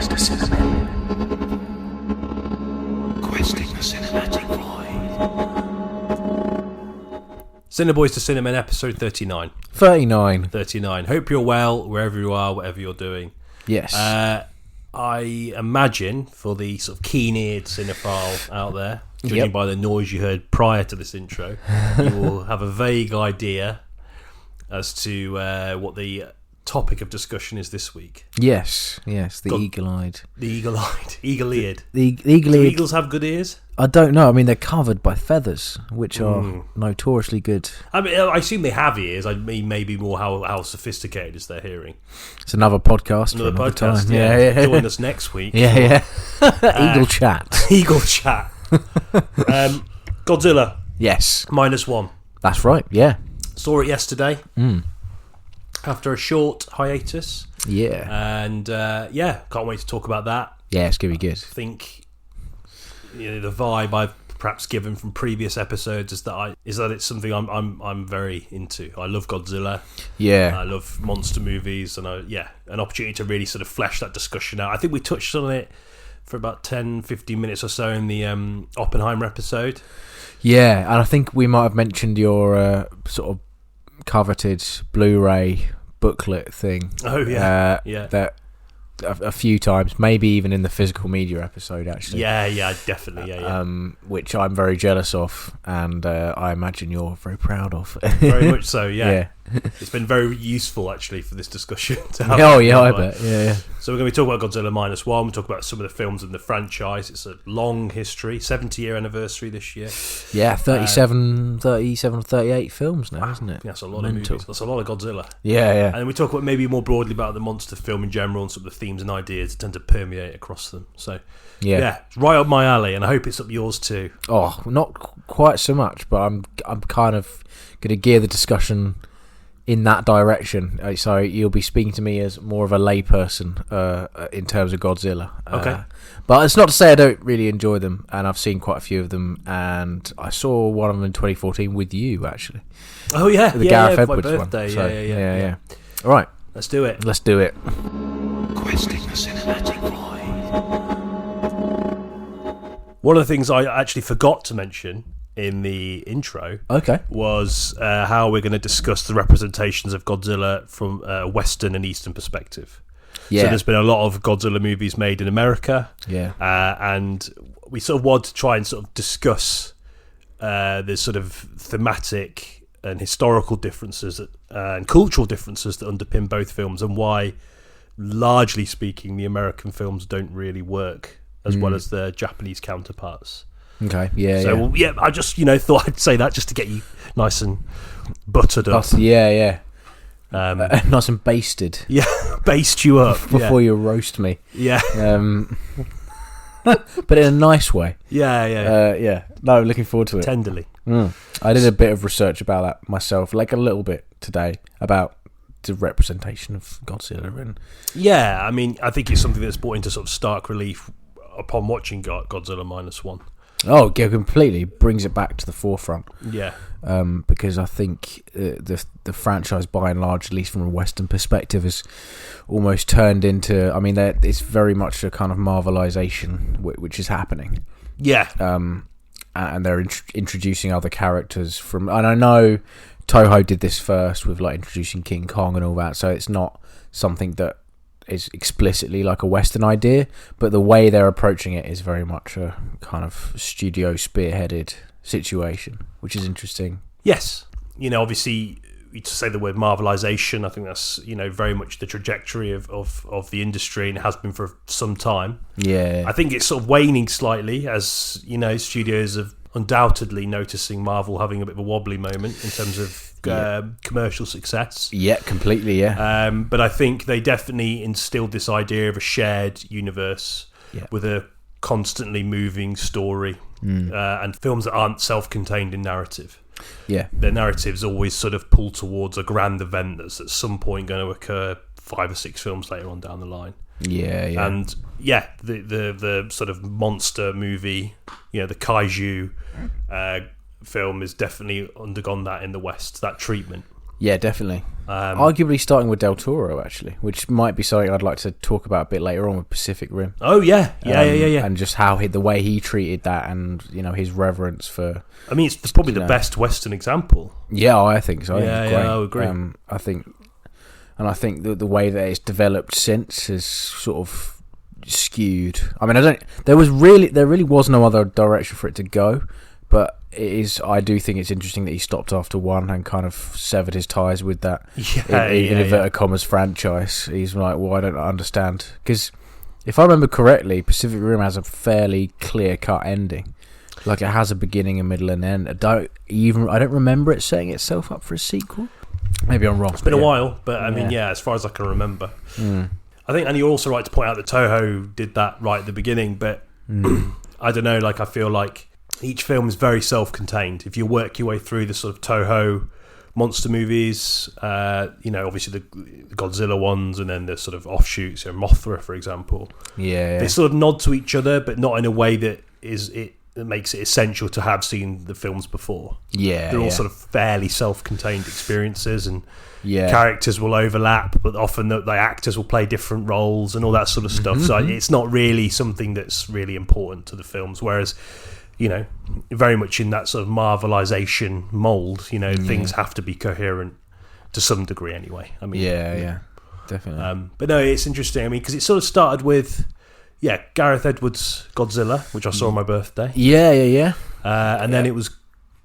Cineboys to Cinemen. Questing the cinematic void. Cineboys to Cinemen, episode 39. 39. Hope you're well, wherever you are, whatever you're doing. Yes. I imagine, for the sort of keen-eared cinephile out there, judging by the noise you heard prior to this intro, you will have a vague idea as to what the topic of discussion is this week. Yes. The eagle-eyed. The eagle-eyed. Eagle-eared. The Do eagle-eared. eagles have good ears? I don't know. I mean, they're covered by feathers, which are notoriously good. I mean, I assume they have ears. I mean, maybe more how sophisticated is their hearing. It's another podcast. Another for podcast, time. yeah. Join us next week. Yeah. Eagle chat. Eagle chat. Godzilla Yes, Minus One. that's right. Yeah. Saw it yesterday after a short hiatus, Yeah. and can't wait to talk about that. Yeah, it's gonna be good. I think the vibe I've perhaps given from previous episodes is that it's something I'm very into. I love Godzilla. Yeah. I love monster movies, and an opportunity to really sort of flesh that discussion out. I think we touched on it for about 10-15 minutes or so in the Oppenheimer episode. Yeah, and I think we might have mentioned your sort of coveted Blu-ray booklet thing. Oh yeah, That a few times, maybe even in the physical media episode, actually. Yeah, definitely, Which I'm very jealous of, and I imagine you're very proud of. Very much so, yeah. It's been very useful, actually, for this discussion to have. I bet. Yeah. So we're going to be talking about Godzilla Minus One. We'll talk about some of the films in the franchise. It's a long history, 70-year anniversary this year. Yeah, 37 or 38 films now, isn't it? Yeah, that's a lot of movies. That's a lot of Godzilla. Yeah. And then we talk about maybe more broadly about the monster film in general and some of the themes and ideas that tend to permeate across them. So, it's right up my alley, and I hope it's up yours too. Oh, not quite so much, but I'm kind of going to gear the discussion in that direction. So you'll be speaking to me as more of a layperson in terms of Godzilla. Okay. But it's not to say I don't really enjoy them, and I've seen quite a few of them, and I saw one of them in 2014 with you, actually. Oh yeah, the Gareth Edwards my birthday. One. So, Yeah. All right, let's do it. Questing the cinematic void. One of the things I actually forgot to mention in the intro was how we're going to discuss the representations of Godzilla from a Western and Eastern perspective. Yeah. So there's been a lot of Godzilla movies made in America, and we sort of want to try and sort of discuss the sort of thematic and historical differences and cultural differences that underpin both films, and why, largely speaking, the American films don't really work as well as their Japanese counterparts. Okay, I just thought I'd say that just to get you nice and buttered up. Nice and basted. Yeah, baste you up before you roast me. Yeah. But in a nice way. Yeah. No, looking forward to it. Tenderly. I did a bit of research about that myself, like a little bit today, about the representation of Godzilla. And I mean, I think it's something that's brought into sort of stark relief upon watching Godzilla Minus One. Oh, yeah, completely brings it back to the forefront. Yeah. Because I think the franchise, by and large, at least from a Western perspective, has almost turned into. I mean, it's very much a kind of Marvelization which is happening. Yeah. And they're introducing other characters from. And I know Toho did this first with like introducing King Kong and all that, so it's not something that is explicitly like a Western idea, but the way they're approaching it is very much a kind of studio spearheaded situation, which is interesting. Yes. Obviously, to say the word Marvelization, I think that's, very much the trajectory of the industry, and it has been for some time. Yeah. I think it's sort of waning slightly as, studios have undoubtedly noticing Marvel having a bit of a wobbly moment in terms of commercial success. Yeah, completely, yeah. But I think they definitely instilled this idea of a shared universe with a constantly moving story and films that aren't self-contained in narrative. Yeah. Their narratives always sort of pull towards a grand event that's at some point going to occur 5 or 6 films later on down the line. Yeah. And the sort of monster movie, the kaiju film has definitely undergone that in the West, that treatment. Yeah, definitely. Arguably starting with Del Toro, actually, which might be something I'd like to talk about a bit later on with Pacific Rim. Oh yeah, yeah. And just how the way he treated that, and his reverence for. I mean, it's probably the best Western example. Yeah, I think so. I would agree. I think that the way that it's developed since is sort of skewed. I mean, there really was no other direction for it to go, but I do think it's interesting that he stopped after one and kind of severed his ties with that in inverted commas franchise. He's like, well, I don't understand, because if I remember correctly, Pacific Rim has a fairly clear-cut ending. Like, it has a beginning, a middle, and end. I don't remember it setting itself up for a sequel. Maybe I'm wrong. It's been a while, but I mean, as far as I can remember. I think, and you're also right to point out that Toho did that right at the beginning, but I don't know, like, I feel like each film is very self-contained. If you work your way through the sort of Toho monster movies, obviously the Godzilla ones, and then the sort of offshoots, Mothra, for example. Yeah. They sort of nod to each other, but not in a way that makes it essential to have seen the films before. Yeah. They're all sort of fairly self-contained experiences, and characters will overlap, but often the actors will play different roles and all that sort of stuff. So it's not really something that's really important to the films, whereas very much in that sort of Marvelization mold, things have to be coherent to some degree anyway. I mean, definitely. But no, it's interesting. I mean, because it sort of started with, Gareth Edwards' Godzilla, which I saw on my birthday. And then it was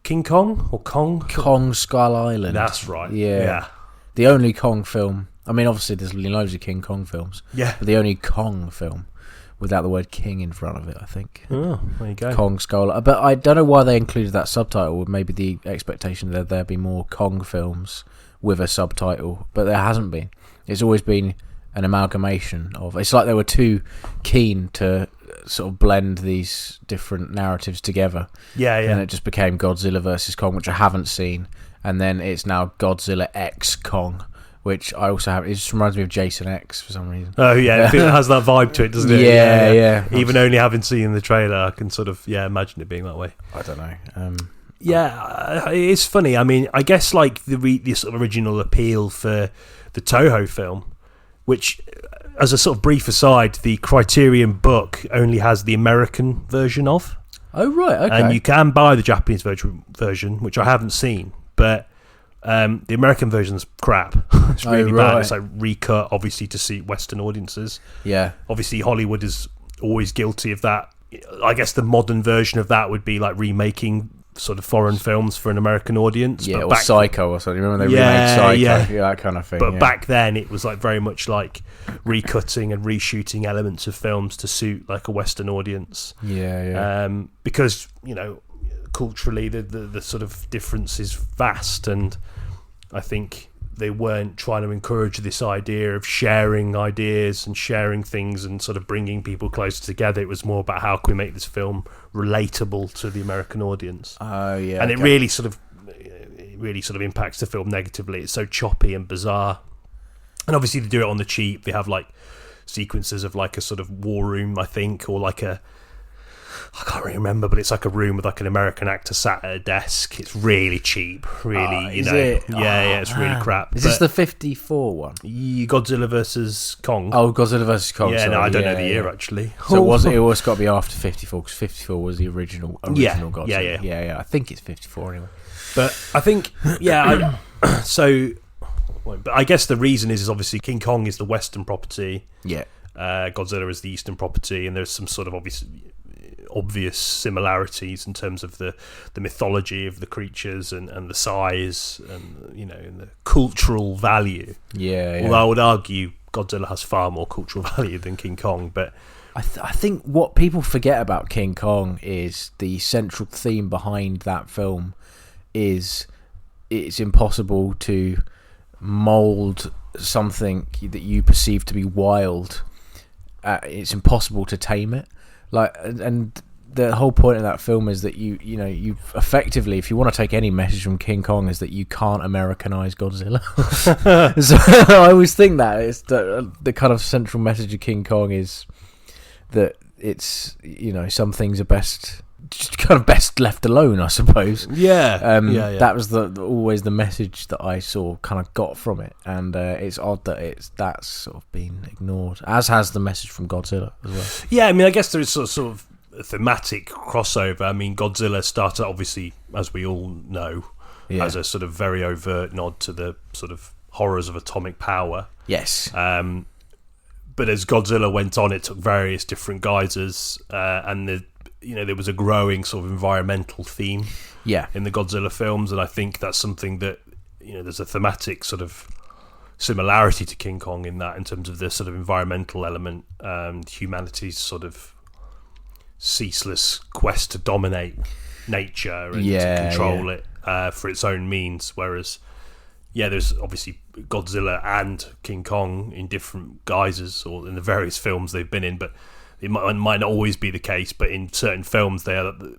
King Kong or Kong? Kong Skull Island. That's right. Yeah. The only Kong film. I mean, obviously, there's loads of King Kong films. Yeah. But the only Kong film without the word king in front of it, I think. Oh, there you go. Kong Skull. But I don't know why they included that subtitle. Maybe the expectation that there'd be more Kong films with a subtitle, but there hasn't been. It's always been an amalgamation of. It's like they were too keen to sort of blend these different narratives together. Yeah. And it just became Godzilla versus Kong, which I haven't seen, and then it's now Godzilla X Kong, which I also have. It just reminds me of Jason X for some reason. Oh yeah, it has that vibe to it, doesn't it? Yeah. Even only having seen the trailer, I can sort of imagine it being that way. I don't know. It's funny. I mean, I guess like the sort of original appeal for the Toho film, which, as a sort of brief aside, the Criterion book only has the American version of. Oh right, okay. And you can buy the Japanese version, which I haven't seen, but. The American version's crap. It's really bad. It's like recut, obviously, to suit Western audiences. Yeah. Obviously, Hollywood is always guilty of that. I guess the modern version of that would be like remaking sort of foreign films for an American audience. Yeah, or Psycho or something. Remember they remade Psycho? Yeah, that kind of thing. But back then, it was like very much like recutting and reshooting elements of films to suit like a Western audience. Yeah. Because, culturally, the sort of difference is vast, and I think they weren't trying to encourage this idea of sharing ideas and sharing things and sort of bringing people closer together. It was more about how can we make this film relatable to the American audience. Oh yeah, and it really sort of impacts the film negatively. It's so choppy and bizarre, and obviously they do it on the cheap. They have like sequences of like a sort of war room, I think, or like I can't really remember, but it's like a room with like an American actor sat at a desk. It's really cheap, really, Is it? It's really crap. Is this the 54 one? Godzilla versus Kong. Oh, Godzilla versus Kong. Yeah, I don't know the year actually. So it was got to be after 54, because 54 was the original Godzilla. Yeah. I think it's 54 anyway. But I think, but I guess the reason is obviously King Kong is the Western property. Yeah. Godzilla is the Eastern property, and there's some sort of obvious similarities in terms of the mythology of the creatures and the size and and the cultural value. Although I would argue Godzilla has far more cultural value than King Kong, but I think what people forget about King Kong is the central theme behind that film is it's impossible to mold something that you perceive to be wild. It's impossible to tame it. And the whole point of that film is that you effectively, if you want to take any message from King Kong, is that you can't Americanize Godzilla. So I always think that it's the kind of central message of King Kong is that it's some things are best just kind of best left alone, I suppose. Yeah, That was always the message that I kind of got from it, and it's odd that that's sort of been ignored, as has the message from Godzilla as well. Yeah, I mean, I guess there is sort of a thematic crossover. I mean, Godzilla started, obviously, as we all know, as a sort of very overt nod to the sort of horrors of atomic power. Yes. But as Godzilla went on, it took various different guises, and there was a growing sort of environmental theme in the Godzilla films, and I think that's something that, there's a thematic sort of similarity to King Kong in that, in terms of the sort of environmental element, humanity's sort of ceaseless quest to dominate nature and to control it for its own means, whereas there's obviously Godzilla and King Kong in different guises, or in the various films they've been in, but it might not always be the case, but in certain films they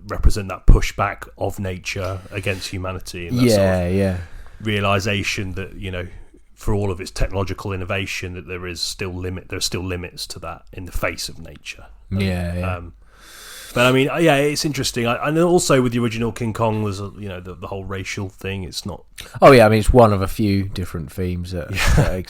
represent that pushback of nature against humanity, and that sort of realization that, for all of its technological innovation, that there are still limits to that in the face of nature. But I mean, it's interesting. And also with the original King Kong was, the whole racial thing. It's not. Oh yeah, I mean, it's one of a few different themes that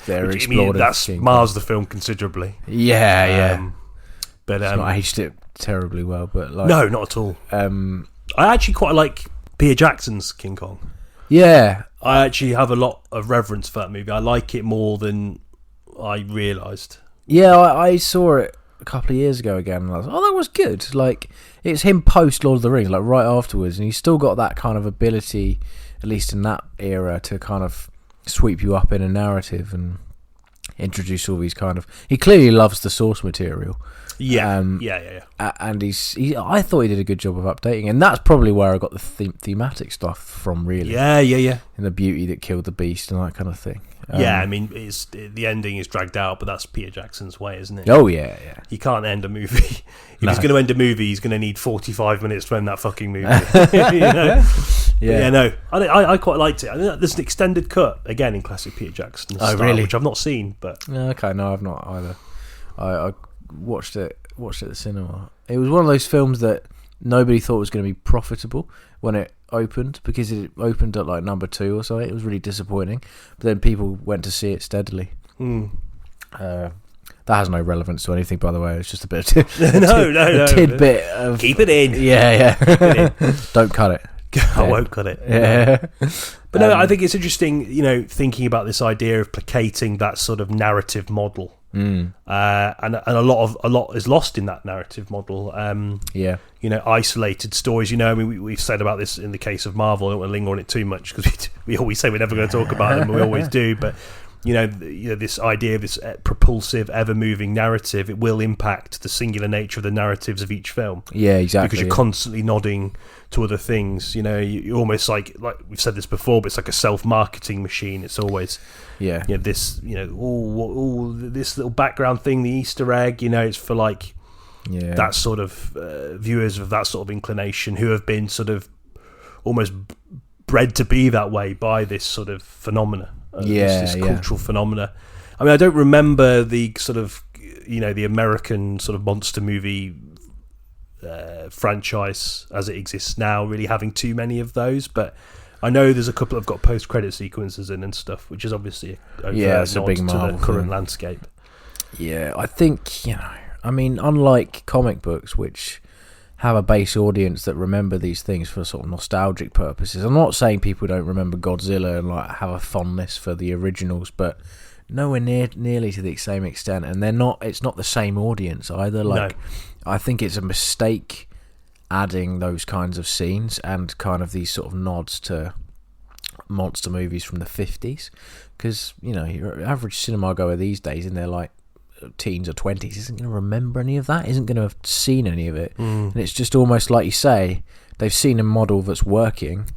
they're explored. That's mars the film considerably. But it's not aged it terribly well. But no, not at all. I actually quite like Peter Jackson's King Kong. Yeah, I actually have a lot of reverence for that movie. I like it more than I realised. Yeah, I saw it a couple of years ago again, and I was like, that was good. Like, it's him post Lord of the Rings, like right afterwards, and he's still got that kind of ability, at least in that era, to kind of sweep you up in a narrative and introduce all these kind of. He clearly loves the source material. And I thought he did a good job of updating, and that's probably where I got the thematic stuff from, really. And the beauty that killed the beast and that kind of thing. I mean, the ending is dragged out, but that's Peter Jackson's way, isn't it? Oh yeah. You can't end a movie. If he's going to end a movie, he's going to need 45 minutes to end that fucking movie. I quite liked it. I think there's an extended cut again in classic Peter Jackson style, really? which I've not seen. But okay, no, I've not either. I watched it at the cinema. It was one of those films that nobody thought was going to be profitable when it opened, because it opened at like number 2 or something. It was really disappointing, but then people went to see it steadily. That has no relevance to anything, by the way. It's just a bit of a tidbit of keep it in. Keep it in. Don't cut it. I won't cut it. But no, I think it's interesting, thinking about this idea of placating that sort of narrative model. And a lot is lost in that narrative model. Isolated stories. I mean, we've said about this in the case of Marvel. I don't want to linger on it too much, because we always say we're never going to talk about them, and we always do. But this idea of this propulsive, ever-moving narrative, it will impact the singular nature of the narratives of each film. Yeah, exactly. Because you're constantly nodding to other things. You're almost like we've said this before, but it's like a self-marketing machine. It's always this this little background thing, the Easter egg. It's for that sort of viewers of that sort of inclination, who have been sort of almost bred to be that way by this sort of phenomena. This cultural phenomena. I mean, I don't remember the sort of the American sort of monster movie franchise as it exists now really having too many of those, but I know there's a couple that have got post-credit sequences in and stuff, which is obviously it's a big nod to the current thing. landscape. I think I mean, unlike comic books, which have a base audience that remember these things for sort of nostalgic purposes. I'm not saying people don't remember Godzilla and have a fondness for the originals, but nowhere nearly to the same extent. And it's not the same audience either. No. I think it's a mistake adding those kinds of scenes and kind of these sort of nods to monster movies from the 50s, because your average cinema goer these days in their teens or 20s isn't going to remember any of that, isn't going to have seen any of it. And it's just almost like you say, they've seen a model that's working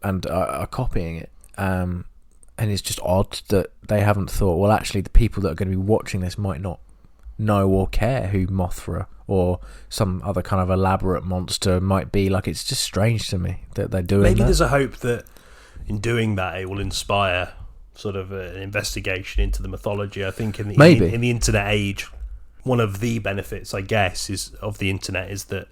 and are copying it, and it's just odd that they haven't thought, well, actually the people that are going to be watching this might not know or care who Mothra or some other kind of elaborate monster might be. It's just strange to me that they're doing Maybe that. There's a hope that in doing that it will inspire sort of an investigation into the mythology. I think in the internet age, one of the benefits, I guess, of the internet is that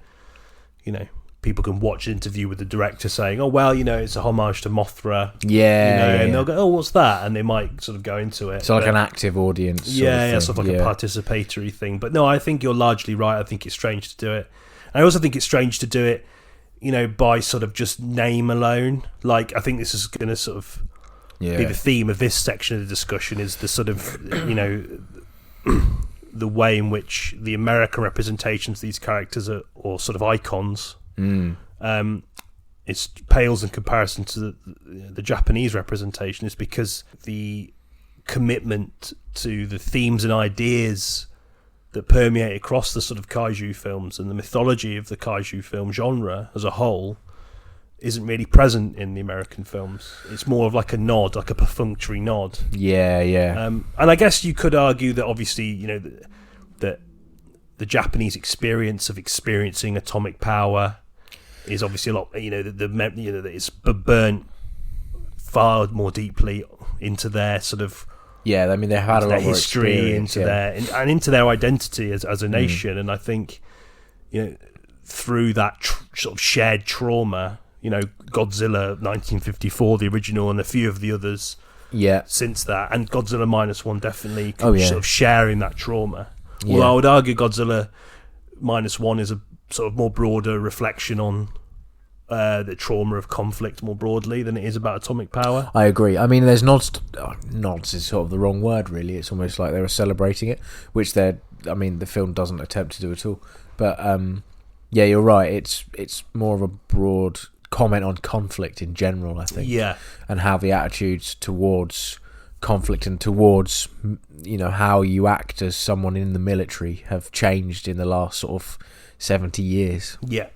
people can watch an interview with the director saying, "Oh well, it's a homage to Mothra." Yeah, and they'll go, "Oh, what's that?" And they might sort of go into it. So like an active audience. Sort of like a participatory thing. But no, I think you're largely right. I think it's strange to do it. I also think it's strange to do it, by sort of just name alone. Like, I think this is going to sort of be the theme of this section of the discussion, is the sort of, the way in which the American representations of these characters are, or sort of icons, it pales in comparison to the Japanese representation, is because the commitment to the themes and ideas that permeate across the sort of kaiju films and the mythology of the kaiju film genre as a whole isn't really present in the American films. It's more of like a nod, like a perfunctory nod. And I guess you could argue that obviously, that the Japanese experience of experiencing atomic power is obviously a lot, that it's burnt far more deeply into their sort of they had a lot more history, into their identity as a nation. And I think through that sort of shared trauma, Godzilla 1954, the original, and a few of the others since that, and Godzilla Minus One definitely sort of sharing that trauma. Although I would argue Godzilla Minus One is a sort of more broader reflection on the trauma of conflict more broadly than it is about atomic power. I agree. I mean, there's nods is sort of the wrong word, really. It's almost like they were celebrating it, which the film doesn't attempt to do at all. But you're right. It's more of a broad comment on conflict in general, I think. And how the attitudes towards conflict and towards how you act as someone in the military have changed in the last sort of 70 years. More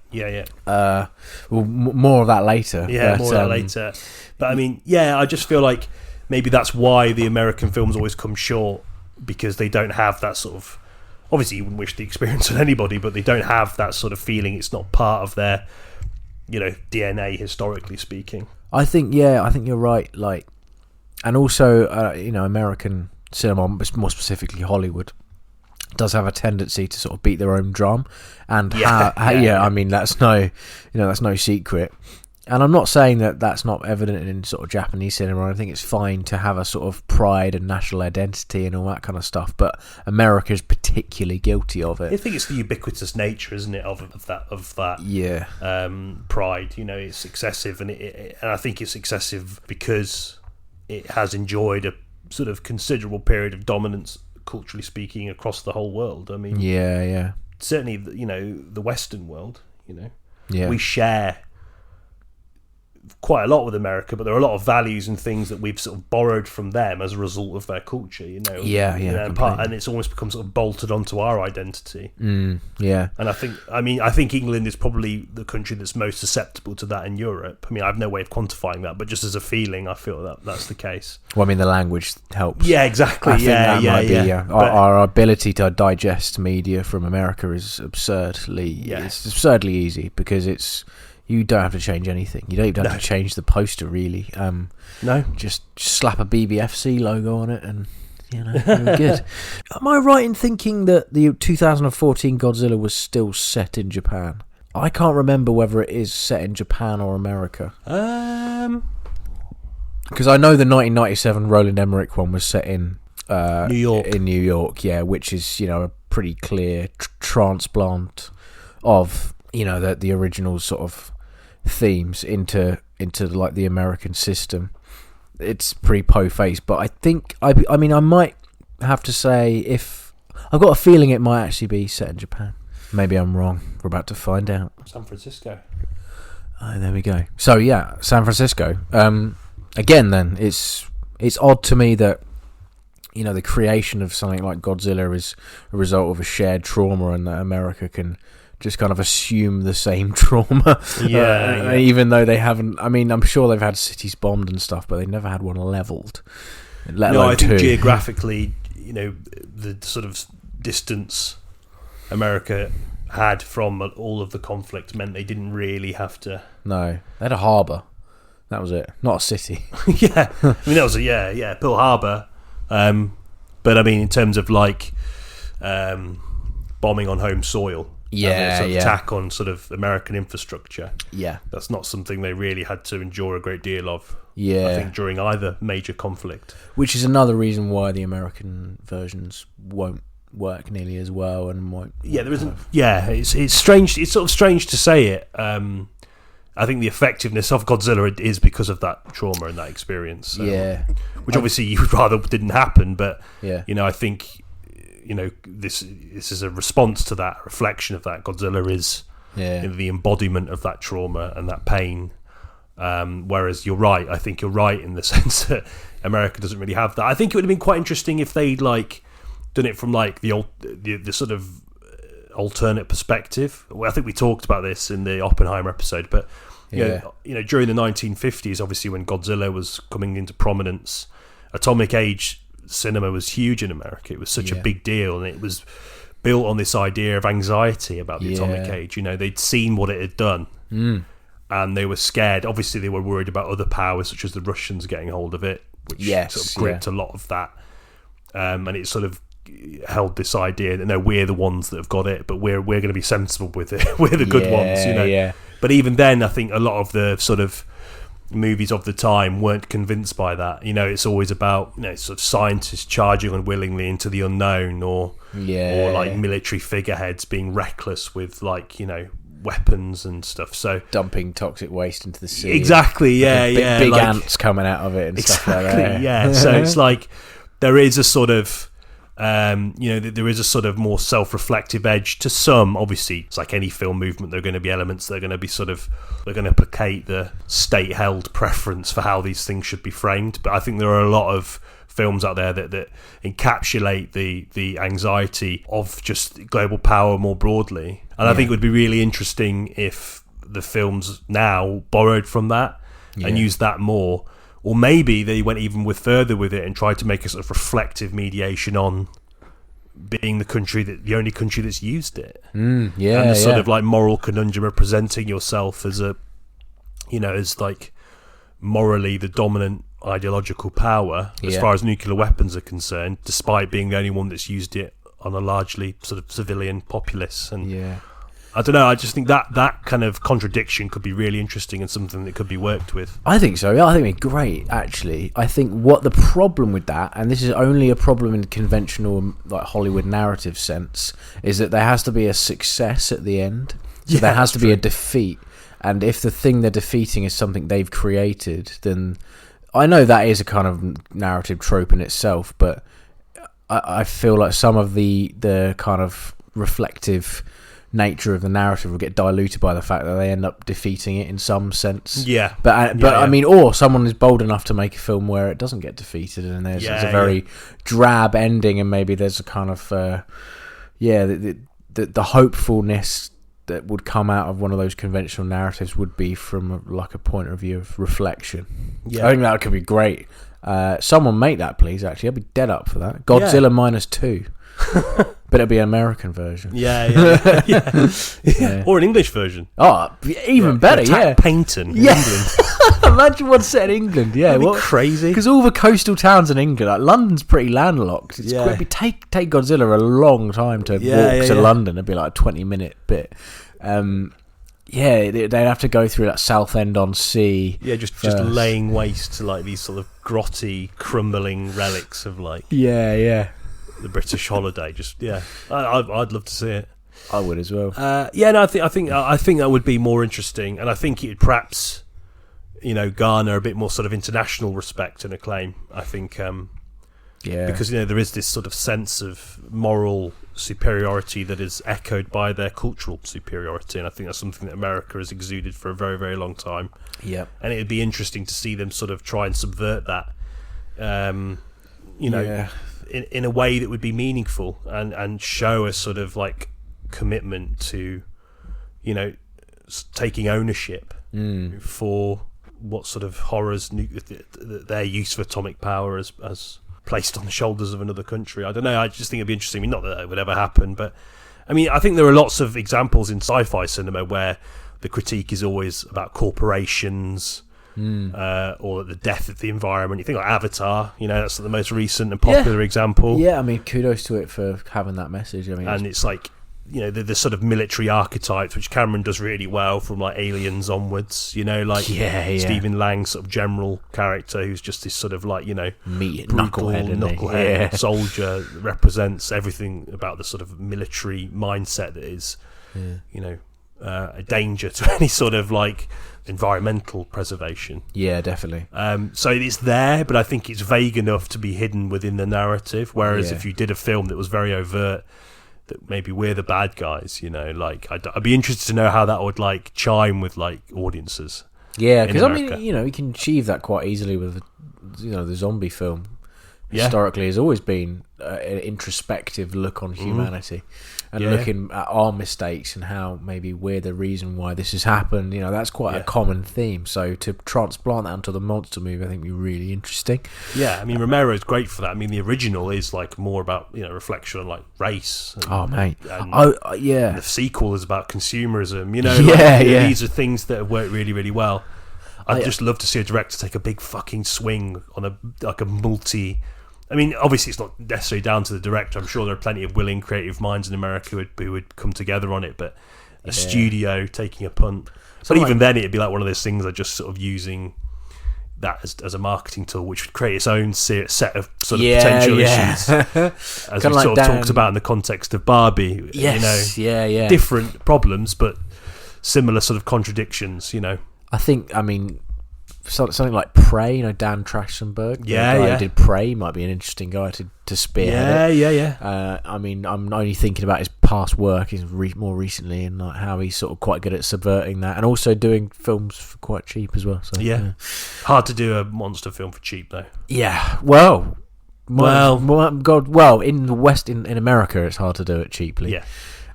of that later. More of that later. But I mean, I just feel like maybe that's why the American films always come short, because they don't have that sort of, obviously you wouldn't wish the experience on anybody, but they don't have that sort of feeling. It's not part of their DNA, historically speaking. I think you're right. Like, and also American cinema, more specifically Hollywood, does have a tendency to sort of beat their own drum, and I mean, that's no secret. And I'm not saying that that's not evident in sort of Japanese cinema. I think it's fine to have a sort of pride and national identity and all that kind of stuff, but America's particularly guilty of it. I think it's the ubiquitous nature, isn't it, of that pride. It's excessive, and and I think it's excessive because it has enjoyed a sort of considerable period of dominance, culturally speaking, across the whole world. I mean, certainly, the Western world, we share quite a lot with America, but there are a lot of values and things that we've sort of borrowed from them as a result of their culture, and it's almost become sort of bolted onto our identity. And I think England is probably the country that's most susceptible to that in Europe. I mean, I have no way of quantifying that, but just as a feeling, I feel that that's the case. Well, I mean, the language helps. Yeah, exactly. Our ability to digest media from America is absurdly easy, because you don't have to change anything. You don't even have to change the poster, really. No, just slap a BBFC logo on it, and you're good. Am I right in thinking that the 2014 Godzilla was still set in Japan? I can't remember whether it is set in Japan or America. Because I know the 1997 Roland Emmerich one was set in New York. In New York, which is a pretty clear transplant of the original sort of themes into like the American system. It's pretty po-faced, but I think I might have to say, if I've got a feeling it might actually be set in Japan. Maybe I'm wrong. We're about to find out. San Francisco. There we go. So San Francisco. Again, then it's odd to me that the creation of something like Godzilla is a result of a shared trauma, and that America can just kind of assume the same trauma. Even though they haven't. I mean, I'm sure they've had cities bombed and stuff, but they've never had one leveled. I think geographically, the sort of distance America had from all of the conflict meant they didn't really have to. No, they had a harbour. That was it, not a city. I mean, that was Pearl Harbor. But I mean, in terms of like bombing on home soil, and sort of attack on sort of American infrastructure. Yeah. That's not something they really had to endure a great deal of. Yeah. I think during either major conflict. Which is another reason why the American versions won't work nearly as well and won't. Yeah, there isn't. Yeah, it's strange. It's sort of strange to say it. I think the effectiveness of Godzilla is because of that trauma and that experience. Which obviously you would rather didn't happen, but I think this is a response to that, reflection of that. Godzilla is the embodiment of that trauma and that pain. Whereas you're right. I think you're right in the sense that America doesn't really have that. I think it would have been quite interesting if they'd done it from the sort of alternate perspective. Well, I think we talked about this in the Oppenheimer episode, but during the 1950s, obviously when Godzilla was coming into prominence, atomic age cinema was huge in America. It was such a big deal, and it was built on this idea of anxiety about the atomic age. They'd seen what it had done, and they were scared. Obviously, they were worried about other powers, such as the Russians getting hold of it, which sort of gripped a lot of that. And it sort of held this idea that we're the ones that have got it, but we're going to be sensible with it. We're the good ones, But even then, I think a lot of the sort of movies of the time weren't convinced by that. It's always about sort of scientists charging unwillingly into the unknown, or like military figureheads being reckless with weapons and stuff. So dumping toxic waste into the sea. Exactly. Big ants coming out of it and stuff like that. Yeah. So it's like there is a sort of there is a sort of more self-reflective edge to some. Obviously, it's like any film movement, there are going to be elements that are going to be they're going to placate the state-held preference for how these things should be framed. But I think there are a lot of films out there that encapsulate the anxiety of just global power more broadly. And I think it would be really interesting if the films now borrowed from that and used that more. Or maybe they went even further with it and tried to make a sort of reflective mediation on being the only country that's used it. And the sort of like moral conundrum of presenting yourself as as like morally the dominant ideological power as far as nuclear weapons are concerned, despite being the only one that's used it on a largely sort of civilian populace. And I don't know, I just think that kind of contradiction could be really interesting and something that could be worked with. I think so. I think it'd be great, actually. I think what the problem with that, and this is only a problem in conventional like Hollywood narrative sense, is that there has to be a success at the end. So there has to be a defeat. And if the thing they're defeating is something they've created, then I know that is a kind of narrative trope in itself, but I feel like some of the kind of reflective nature of the narrative will get diluted by the fact that they end up defeating it in some sense. But I mean, or someone is bold enough to make a film where it doesn't get defeated and there's a very drab ending, and maybe there's a kind of the hopefulness that would come out of one of those conventional narratives would be from a point of view of reflection. I think that could be great. Someone make that, please. Actually, I'd be dead up for that. Godzilla Minus 2. But it'll be an American version. Or an English version. Oh, even better. Attack Paynton in England. Imagine what's set in England. That'd be crazy. Because all the coastal towns in England, like London's pretty landlocked. It'd be take Godzilla a long time to walk to London. It'd be like a 20-minute bit. They'd have to go through that Southend-on-Sea. Just laying waste to like these sort of grotty, crumbling relics of like the British holiday. I'd love to see it. I would as well. I think that would be more interesting, and I think it'd perhaps garner a bit more sort of international respect and acclaim. I think because there is this sort of sense of moral superiority that is echoed by their cultural superiority, and I think that's something that America has exuded for a very, very long time. And it'd be interesting to see them sort of try and subvert that in a way that would be meaningful and show a sort of like commitment to taking ownership for what sort of horrors their use of atomic power as placed on the shoulders of another country. I don't know, I just think it'd be interesting. I mean, not that it would ever happen, but I mean, I think there are lots of examples in sci-fi cinema where the critique is always about corporations or the death of the environment. You think like Avatar, that's the most recent and popular example. I mean, kudos to it for having that message. I mean, and it's like the sort of military archetypes, which Cameron does really well from like Aliens onwards, like Stephen Lang's sort of general character, who's just this sort of like, brutal knucklehead soldier, represents everything about the sort of military mindset that is, a danger to any sort of like environmental preservation. Yeah, definitely. So it's there, but I think it's vague enough to be hidden within the narrative. Whereas if you did a film that was very overt, that maybe we're the bad guys, like I'd be interested to know how that would like chime with like audiences. Yeah, because I mean, you can achieve that quite easily with, the zombie film. Historically, has always been an introspective look on humanity and looking at our mistakes and how maybe we're the reason why this has happened. That's quite a common theme. So to transplant that onto the monster movie, I think would be really interesting. Yeah, I mean, Romero's great for that. I mean, the original is like more about reflection on like race. And, mate. And And the sequel is about consumerism. These are things that have worked really, really well. I'd just love to see a director take a big fucking swing on a multi. I mean, obviously, it's not necessarily down to the director. I'm sure there are plenty of willing, creative minds in America who would come together on it. But a studio taking a punt. But even then, it'd be like one of those things that just sort of using that as a marketing tool, which would create its own set of sort of potential issues, as we sort of talked about in the context of Barbie. Different problems, but similar sort of contradictions. I think, something like Prey, Dan Trachtenberg, the guy who did Prey, might be an interesting guy to spearhead it. I'm only thinking about his past work, more recently, and like how he's sort of quite good at subverting that, and also doing films for quite cheap as well. So hard to do a monster film for cheap though. Yeah, well, in the West, in America, it's hard to do it cheaply. Yeah,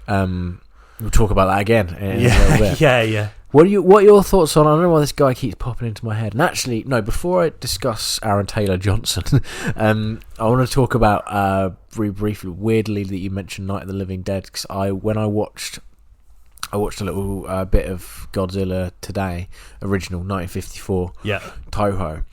we'll talk about that again in a little bit. Yeah. What are your thoughts on? I don't know why this guy keeps popping into my head. And actually, no. Before I discuss Aaron Taylor Johnson, I want to talk about very briefly. Weirdly, that you mentioned Night of the Living Dead, because when I watched a little bit of Godzilla today, original 1954, Toho.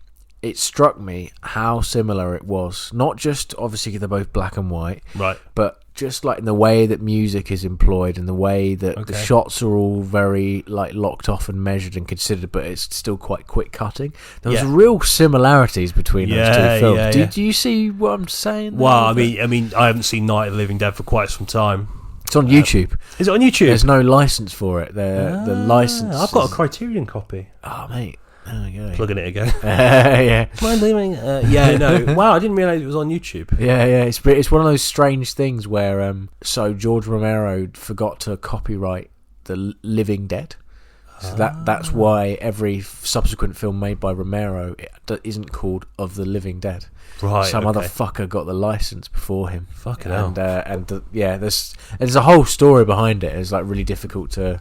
It struck me how similar it was. Not just obviously they're both black and white, right? But just like in the way that music is employed and the way that the shots are all very like locked off and measured and considered, but it's still quite quick cutting. There was real similarities between those two films. Do you see what I'm saying? Well, I mean, I haven't seen Night of the Living Dead for quite some time. It's on YouTube. Is it on YouTube? There's no license for it. The license. I've got a Criterion copy. Oh, mate. There we go. Plugging it again. Yeah. Mind leaving? No. Wow, I didn't realise it was on YouTube. Yeah. It's one of those strange things where so George Romero forgot to copyright The Living Dead. So that's why every subsequent film made by Romero isn't called Of the Living Dead. Right. Some other fucker got the license before him. Fucking hell. There's a whole story behind it. It's like really difficult to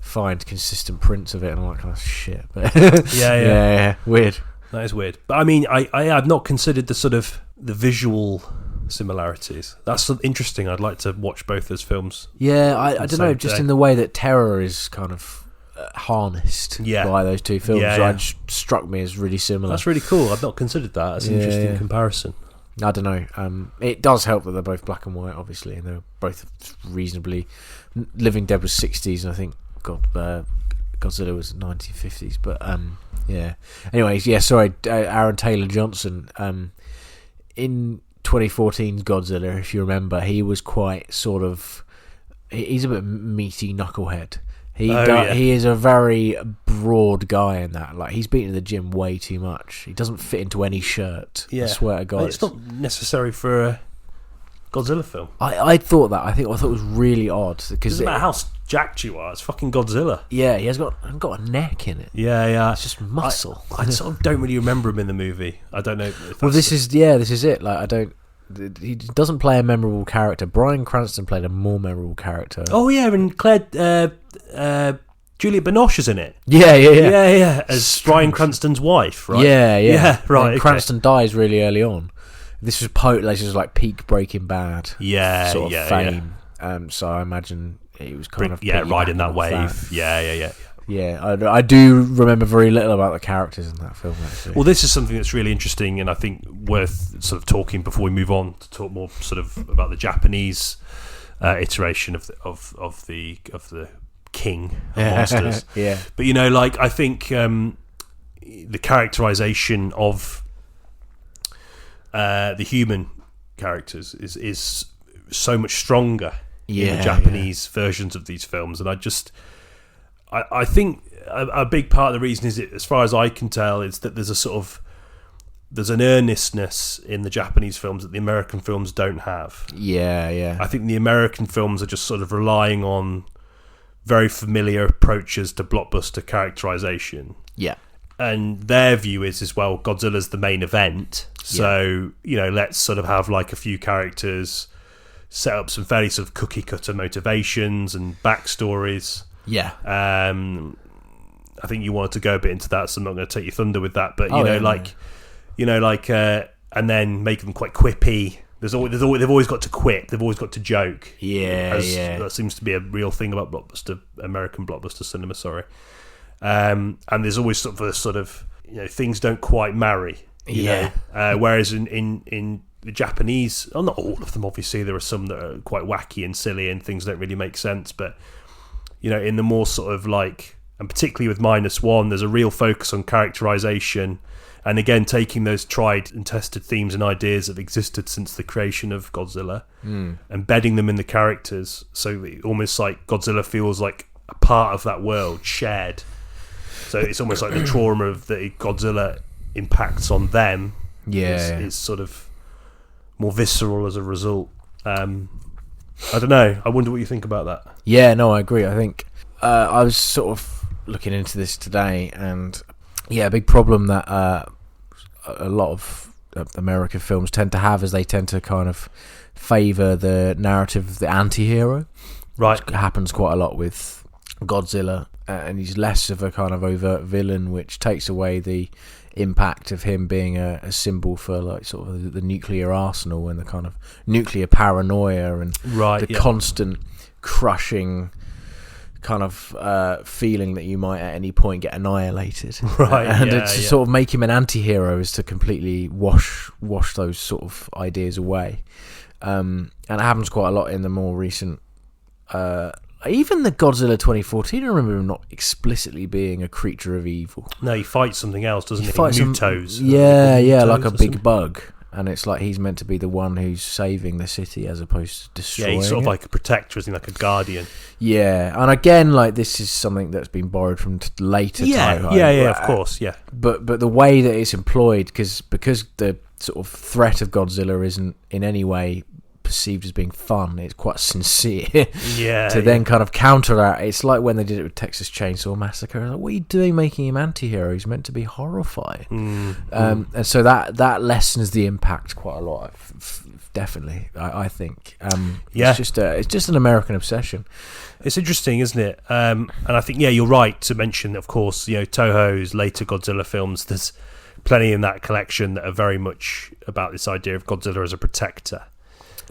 find consistent prints of it and all that kind of shit. But yeah, weird. That is weird. But I mean, I have not considered the sort of the visual similarities. That's interesting. I'd like to watch both those films. Yeah, I don't know, just in the way that terror is kind of harnessed by those two films. It struck me as really similar. That's really cool. I've not considered that. That's an interesting comparison. I don't know. It does help that they're both black and white, obviously, and they're both reasonably. Living Dead was 60s, and I think Godzilla was 1950s. But anyways, sorry, Aaron Taylor Johnson. In 2014's Godzilla, if you remember, he was quite sort of. He's a bit meaty knucklehead. He is a very broad guy in that. Like, he's been in the gym way too much. He doesn't fit into any shirt. I swear to God. It's not necessary for a Godzilla film. I thought that. I thought it was really odd because doesn't matter how jacked you are. It's fucking Godzilla. Yeah, he has got a neck in it. Yeah. It's just muscle. I sort of don't really remember him in the movie. I don't know. If this is it. Like, I don't. He doesn't play a memorable character. Bryan Cranston played a more memorable character. Oh yeah, and Claire Juliette Binoche is in it. Yeah. As Bryan Cranston's wife, right? Yeah, right. And Cranston dies really early on. This was like peak Breaking Bad. Sort of fame. So I imagine he was kind of riding that wave. Yeah. Yeah, I do remember very little about the characters in that film, actually. Well, this is something that's really interesting and I think worth sort of talking before we move on to talk more sort of about the Japanese iteration of the king of monsters. Yeah. But like I think the characterization of the human characters is so much stronger in the Japanese versions of these films, and I think a big part of the reason is, as far as I can tell, is that there's an earnestness in the Japanese films that the American films don't have. Yeah. I think the American films are just sort of relying on very familiar approaches to blockbuster characterization. Yeah. And their view is well, Godzilla's the main event, so let's sort of have like a few characters, set up some fairly sort of cookie cutter motivations and backstories. Yeah. I think you wanted to go a bit into that, so I'm not going to take your thunder with that. But and then make them quite quippy. They've always got to quip. They've always got to joke. Yeah. That seems to be a real thing about American blockbuster cinema. Sorry. And there's always sort of things don't quite marry. Whereas in the Japanese, not all of them, obviously, there are some that are quite wacky and silly and things don't really make sense. But in the more sort of like, and particularly with Minus One, there's a real focus on characterization. And again, taking those tried and tested themes and ideas that have existed since the creation of Godzilla, embedding them in the characters, so almost like Godzilla feels like a part of that world, shared. So it's almost like the trauma that Godzilla impacts on them is sort of more visceral as a result. I don't know. I wonder what you think about that. Yeah, no, I agree. I think I was sort of looking into this today, and a big problem that a lot of American films tend to have is they tend to kind of favour the narrative of the anti-hero. Right. It happens quite a lot with Godzilla, and he's less of a kind of overt villain, which takes away the impact of him being a symbol for like sort of the nuclear arsenal and the kind of nuclear paranoia and the constant crushing kind of feeling that you might at any point get annihilated. Right. And to sort of make him an anti-hero is to completely wash those sort of ideas away. And it happens quite a lot in the more recent even the Godzilla 2014, I remember him not explicitly being a creature of evil. No, he fights something else, doesn't he? Fights Mutos. Like a big bug. And it's like he's meant to be the one who's saving the city as opposed to destroying it. Yeah, he's sort of like a protector, isn't he? Like a guardian. Yeah, and again, like this is something that's been borrowed from later Toho. Yeah, of course, yeah. But the way that it's employed, because the sort of threat of Godzilla isn't in any way perceived as being fun, it's quite sincere. Then kind of counter that, it's like when they did it with Texas Chainsaw Massacre. Like, what are you doing making him anti-hero? He's meant to be horrifying. And so that lessens the impact quite a lot. Definitely, I think. It's just an American obsession. It's interesting, isn't it? And I think you're right to mention, of course, Toho's later Godzilla films. There's plenty in that collection that are very much about this idea of Godzilla as a protector.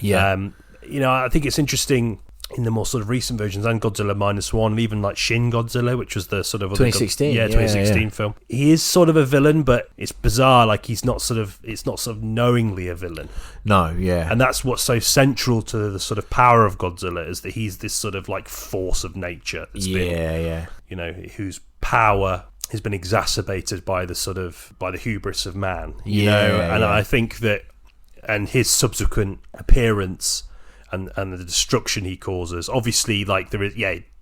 I think it's interesting in the more sort of recent versions, and Godzilla Minus One, and even like Shin Godzilla, which was the sort of 2016, 2016 film. He is sort of a villain, but it's bizarre. Like it's not sort of knowingly a villain. No, yeah, and that's what's so central to the sort of power of Godzilla, is that he's this sort of like force of nature. That's whose power has been exacerbated by the hubris of man. I think that. And his subsequent appearance and the destruction he causes, obviously, like there is,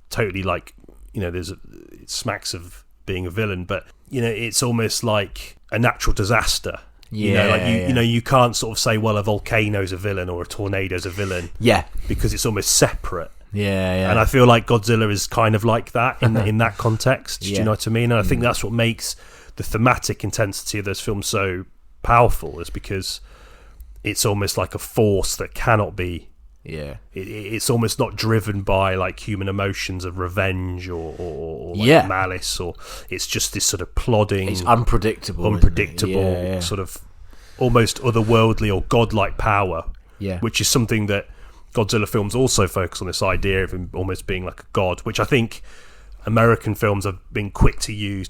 totally, like there's it smacks of being a villain, but it's almost like a natural disaster. You can't sort of say, well, a volcano's a villain or a tornado's a villain, because it's almost separate. And I feel like Godzilla is kind of like that in that context. Do you know what I mean? And I think that's what makes the thematic intensity of those films so powerful, is because it's almost like a force that cannot be. It's almost not driven by like human emotions of revenge or like malice, or it's just this sort of plodding. It's unpredictable, sort of almost otherworldly or godlike power. Which is something that Godzilla films also focus on, this idea of him almost being like a god, which I think American films have been quick to use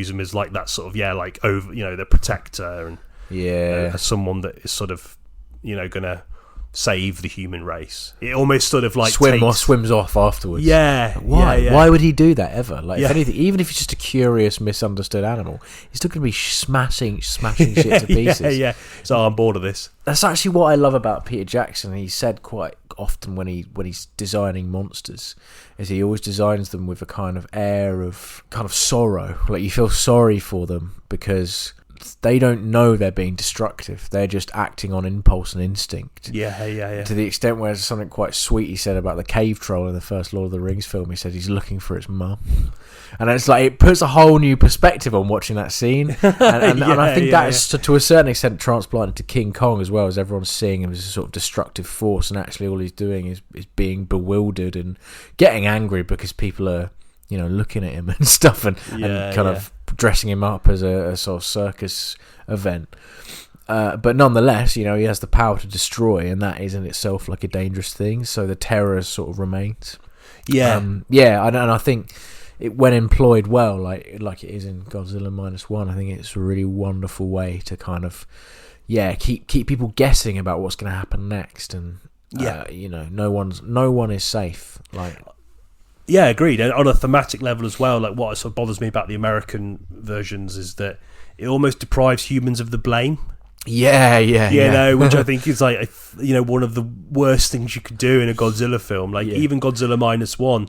him as like that sort of like over the protector and. As someone that is sort of, gonna save the human race. It almost sort of like swims off afterwards. Yeah. Why? Yeah. Why would he do that ever? Like, Yeah. if anything, even if he's just a curious, misunderstood animal, he's still going to be smashing shit to pieces. Yeah. So I'm bored of this. That's actually what I love about Peter Jackson. He said quite often when he's designing monsters, is he always designs them with a kind of air of kind of sorrow. Like, you feel sorry for them because they don't know they're being destructive. They're just acting on impulse and instinct. Yeah. To the extent where there's something quite sweet he said about the cave troll in the first Lord of the Rings film. He said he's looking for its mum. And it's like, it puts a whole new perspective on watching that scene. And I think that's to a certain extent transplanted to King Kong as well, as everyone's seeing him as a sort of destructive force, and actually all he's doing is being bewildered and getting angry because people are, looking at him and stuff, and kind of dressing him up as a sort of circus event. But nonetheless, he has the power to destroy, and that is in itself like a dangerous thing. So the terror sort of remains. And I think when employed well, like it is in Godzilla Minus One, I think it's a really wonderful way to kind of keep people guessing about what's going to happen next, and no one is safe. Like. Yeah, agreed. And on a thematic level as well, like what sort of bothers me about the American versions is that it almost deprives humans of the blame. Yeah. Which I think is like, one of the worst things you could do in a Godzilla film. Like even Godzilla Minus One,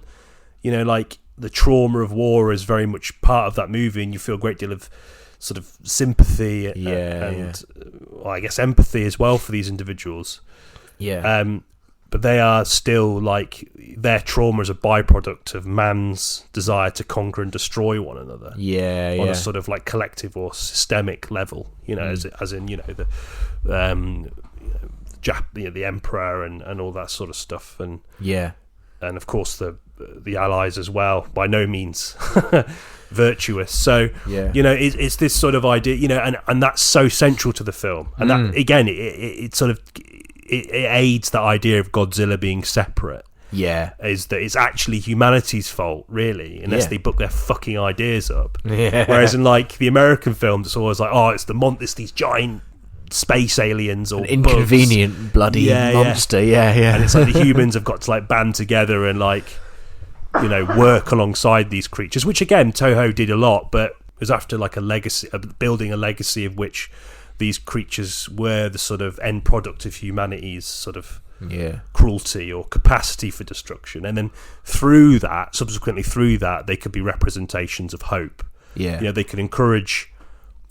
like the trauma of war is very much part of that movie, and you feel a great deal of sort of sympathy and well, I guess empathy as well for these individuals. Yeah. But they are still like, their trauma is a byproduct of man's desire to conquer and destroy one another. On a sort of like collective or systemic level, as in the the emperor and all that sort of stuff, and of course the allies as well, by no means virtuous. So it's this sort of idea, and that's so central to the film, and that again it sort of it aids that idea of Godzilla being separate. Is that it's actually humanity's fault, really, unless they book their fucking ideas up. Whereas in like the American films, it's always like, it's it's these giant space aliens or an inconvenient bloody monster. And it's like the humans have got to like band together and like work alongside these creatures, which again Toho did a lot, but it was after like building a legacy of which these creatures were the sort of end product of humanity's sort of cruelty or capacity for destruction, and then subsequently through that they could be representations of hope. They could encourage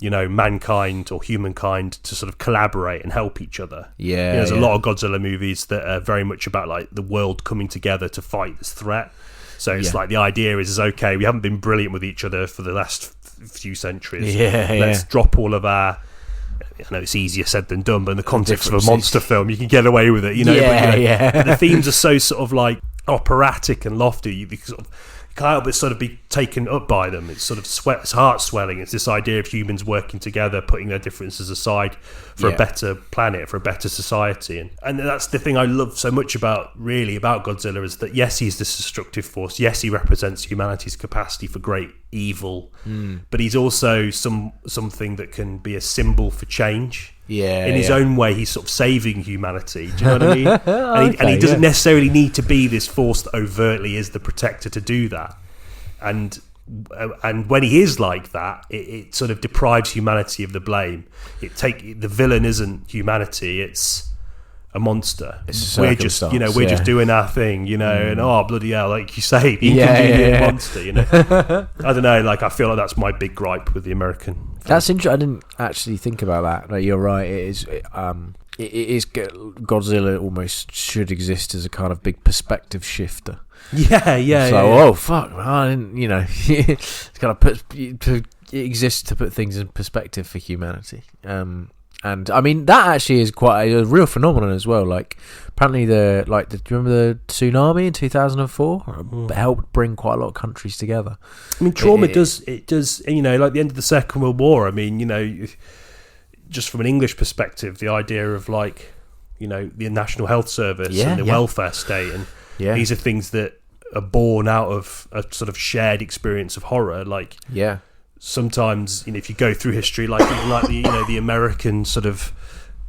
mankind or humankind to sort of collaborate and help each other. There's a lot of Godzilla movies that are very much about like the world coming together to fight this threat. So it's like the idea is okay, we haven't been brilliant with each other for the last few centuries. Let's drop all of our, I know it's easier said than done, but in the context of a monster film, you can get away with it, But the themes are so sort of like operatic and lofty. You sort of can't help but sort of be taken up by them. It's sort of it's heart swelling. It's this idea of humans working together, putting their differences aside for a better planet, for a better society, and that's the thing I love so much about Godzilla, is that yes, he's this destructive force. Yes, he represents humanity's capacity for great evil, but he's also something that can be a symbol for change. In his own way, he's sort of saving humanity. Do you know what I mean? And he doesn't necessarily need to be this force that overtly is the protector to do that. And when he is like that, it sort of deprives humanity of the blame. The villain isn't humanity; it's a monster. We're just doing our thing, and bloody hell, like you say, the inconvenient monster. I don't know. Like I feel like that's my big gripe with the American. That's interesting. I didn't actually think about that. No, you're right. It is. It is. Godzilla almost should exist as a kind of big perspective shifter. Oh fuck! I didn't. It's kind of it exists to put things in perspective for humanity. And I mean that actually is quite a real phenomenon as well. Like apparently do you remember the tsunami in 2004? It helped bring quite a lot of countries together. I mean, trauma does like the end of the Second World War. I mean, just from an English perspective, the idea of like the National Health Service and the welfare state, and these are things that are born out of a sort of shared experience of horror. Like sometimes if you go through history, like even like the American sort of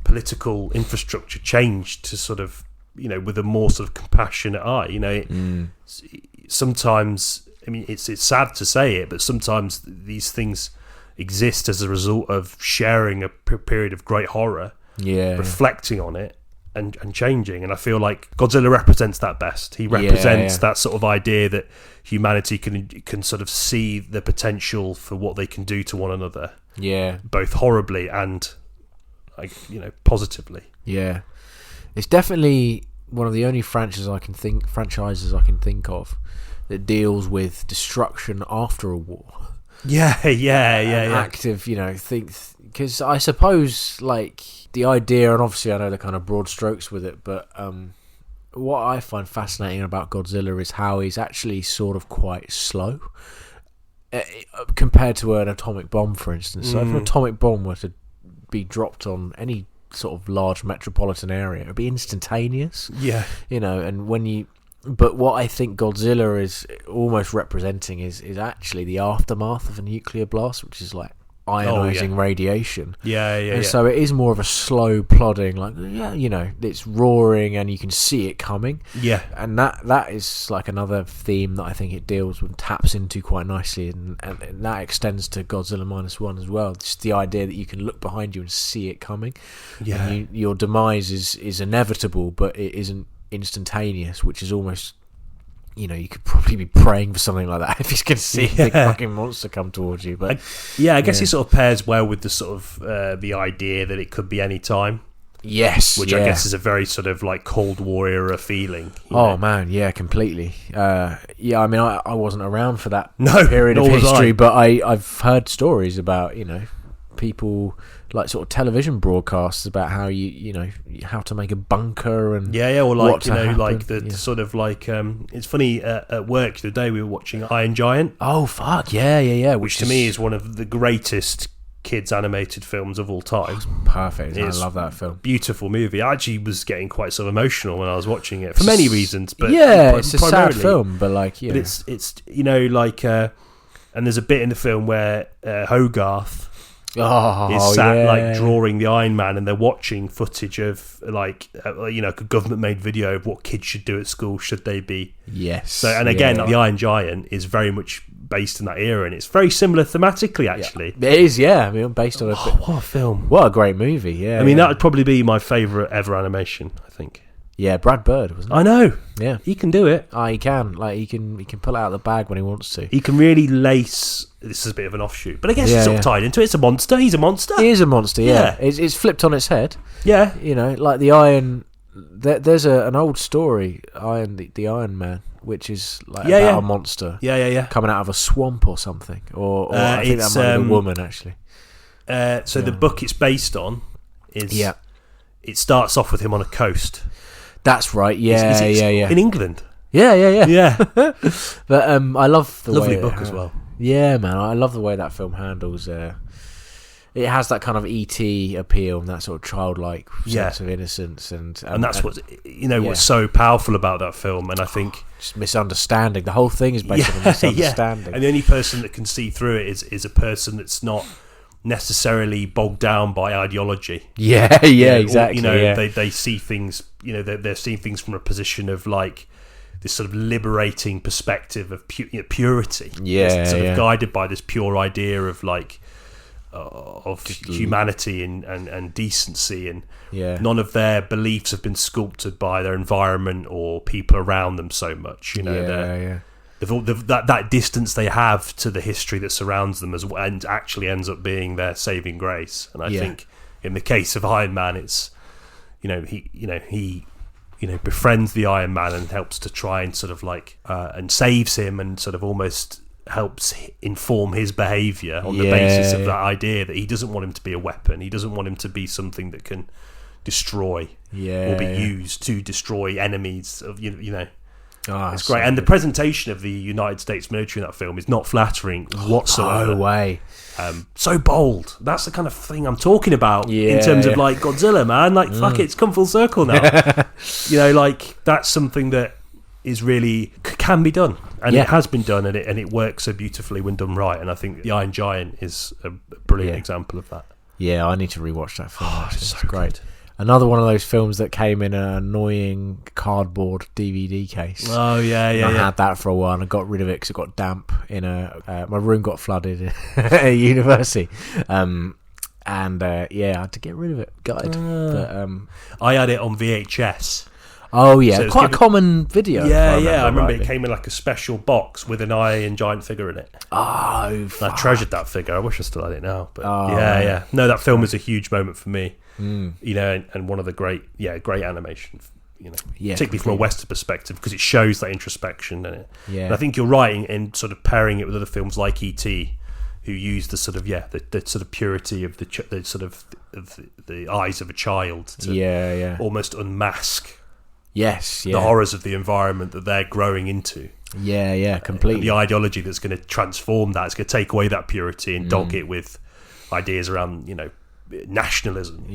political infrastructure changed to sort of, with a more sort of compassionate eye. Sometimes, I mean, it's sad to say it, but sometimes these things exist as a result of sharing a period of great horror, reflecting on it and changing. And I feel like Godzilla represents that best. He represents that sort of idea that humanity can sort of see the potential for what they can do to one another, both horribly and positively. It's definitely one of the only franchises I can think of that deals with destruction after a war. Active, because I suppose, like, the idea, and obviously I know the kind of broad strokes with it, but what I find fascinating about Godzilla is how he's actually sort of quite slow compared to an atomic bomb, for instance. So if an atomic bomb were to be dropped on any sort of large metropolitan area, it would be instantaneous. But what I think Godzilla is almost representing is actually the aftermath of a nuclear blast, which is like ionizing radiation. So it is more of a slow plodding, like, it's roaring and you can see it coming. And that is like another theme that I think it deals with, taps into quite nicely, and that extends to Godzilla Minus One as well. Just the idea that you can look behind you and see it coming. And your demise is inevitable, but it isn't instantaneous, which is almost, you could probably be praying for something like that if he's going to see a big fucking monster come towards you. But I guess it sort of pairs well with the sort of the idea that it could be any time. Which I guess is a very sort of like Cold War era feeling. Man, completely. I mean, I wasn't around for that period of history, but I've heard stories about people, like sort of television broadcasts about how how to make a bunker and or like like the sort of like it's funny, at work the day we were watching Iron Giant. Which to me is one of the greatest kids animated films of all time. Perfect. I love that film. Beautiful movie. I actually was getting quite sort of emotional when I was watching it for many reasons, but it's a sad film, but like but it's like and there's a bit in the film where Hogarth is sat like drawing the Iron Man, and they're watching footage of like a government made video of what kids should do at school should they be. So and again, the Iron Giant is very much based in that era, and it's very similar thematically actually. It is, I mean, based on what a film, what a great movie. I mean that would probably be my favourite ever animation, I think. Brad Bird, wasn't it? I know. He can do it. He can. Like, he can pull it out of the bag when he wants to. He can really lace. This is a bit of an offshoot, but I guess it's sort of tied into it. It's a monster. He's a monster. He is a monster. It's flipped on its head. Like the Iron. There's an old story, the Iron Man, which is like about a monster. Coming out of a swamp or something, or I think that might be a woman actually. The book it's based on is it starts off with him on a coast. That's right. In England. Yeah. But I love the lovely way book as well. Yeah, man, I love the way that film handles. It has that kind of E.T. appeal and that sort of childlike sense of innocence, and that's what what's so powerful about that film. And I think just misunderstanding. The whole thing is based on misunderstanding. And the only person that can see through it is a person that's not necessarily bogged down by ideology. Exactly. They see things. They're seeing things from a position of like this sort of liberating perspective of purity. Sort of guided by this pure idea of like of humanity and decency, and none of their beliefs have been sculpted by their environment or people around them so much. That distance they have to the history that surrounds them and actually ends up being their saving grace. And I think in the case of Iron Man, it's he befriends the Iron Man and helps to try and sort of like and saves him, and sort of almost helps inform his behaviour on the basis of that idea that he doesn't want him to be a weapon. He doesn't want him to be something that can destroy or be used to destroy enemies of it's great. And the presentation of the United States military in that film is not flattering whatsoever. No way. So bold. That's the kind of thing I'm talking about in terms of like Godzilla, man. Like fuck it, it's come full circle now. Like that's something that is really can be done, and it has been done, and it works so beautifully when done right. And I think the Iron Giant is a brilliant example of that. Yeah, I need to rewatch that film. It's so great. good. Another one of those films that came in an annoying cardboard DVD case. Oh yeah, I had that for a while and I got rid of it because it got damp in my room got flooded at university. I had to get rid of it. Gutted. But I had it on VHS. oh yeah, So it's quite a common video. Yeah, I remember rightly. it came in like a special box with an Iron Giant figure in it. Oh, And I fuck. treasured that figure. I wish I still had it now. But Oh, yeah. No, that film was a huge moment for me. You know, and one of the great animation. You know, Yeah, particularly from a Western perspective, because it shows that introspection. And Yeah. I think you're right in sort of pairing it with other films like E.T., who use the sort of the sort of purity of the sort of the eyes of a child to almost unmask the horrors of the environment that they're growing into. Yeah, completely. The ideology that's going to transform that, it's going to take away that purity and dog it with ideas around, you know, nationalism.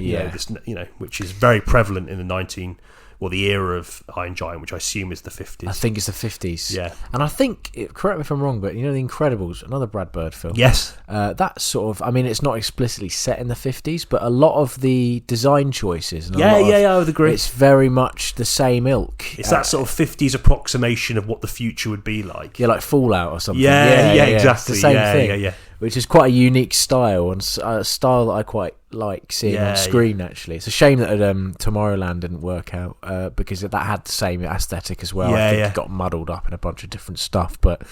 Which is very prevalent in the era of Iron Giant, which I assume is the 50s. I think it's the 50s. Yeah. And I think, correct me if I'm wrong, but you know The Incredibles, another Brad Bird film? Yes. That sort of, I mean, it's not explicitly set in the 50s, but a lot of the design choices... And I would agree. It's very much the same ilk. It's that sort of 50s approximation of what the future would be like. Yeah, like Fallout or something. Yeah, exactly. It's the same thing. Yeah. Which is quite a unique style, and a style that I quite like seeing on screen, actually. It's a shame that Tomorrowland didn't work out, because that had the same aesthetic as well. I think it got muddled up in a bunch of different stuff. But,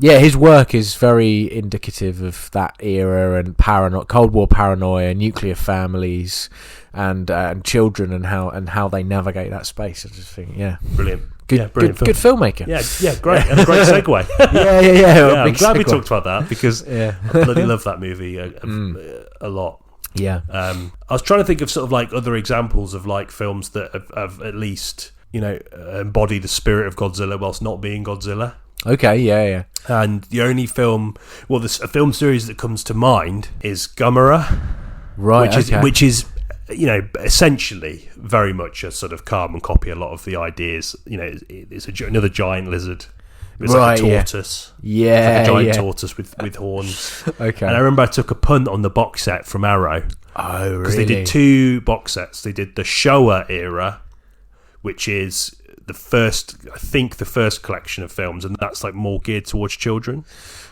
his work is very indicative of that era and Cold War paranoia, nuclear families, and children, and how they navigate that space. I just think, Brilliant. Good filmmaker. Yeah, great. And a great segue. Yeah. I'm glad we talked about that, because I bloody love that movie a lot. Yeah. I was trying to think of sort of like other examples of like films that have at least, you know, embody the spirit of Godzilla whilst not being Godzilla. Okay, yeah. And the only film, a film series that comes to mind is Gamera, Right, which is you know, essentially very much a sort of carbon copy. A lot of the ideas, you know, it's another giant lizard. It's like a tortoise. Yeah. It's like a giant tortoise with horns. Okay. And I remember I took a punt on the box set from Arrow. Oh, really? Because they did 2 box sets. They did the Showa era, which is the first collection of films, and that's like more geared towards children.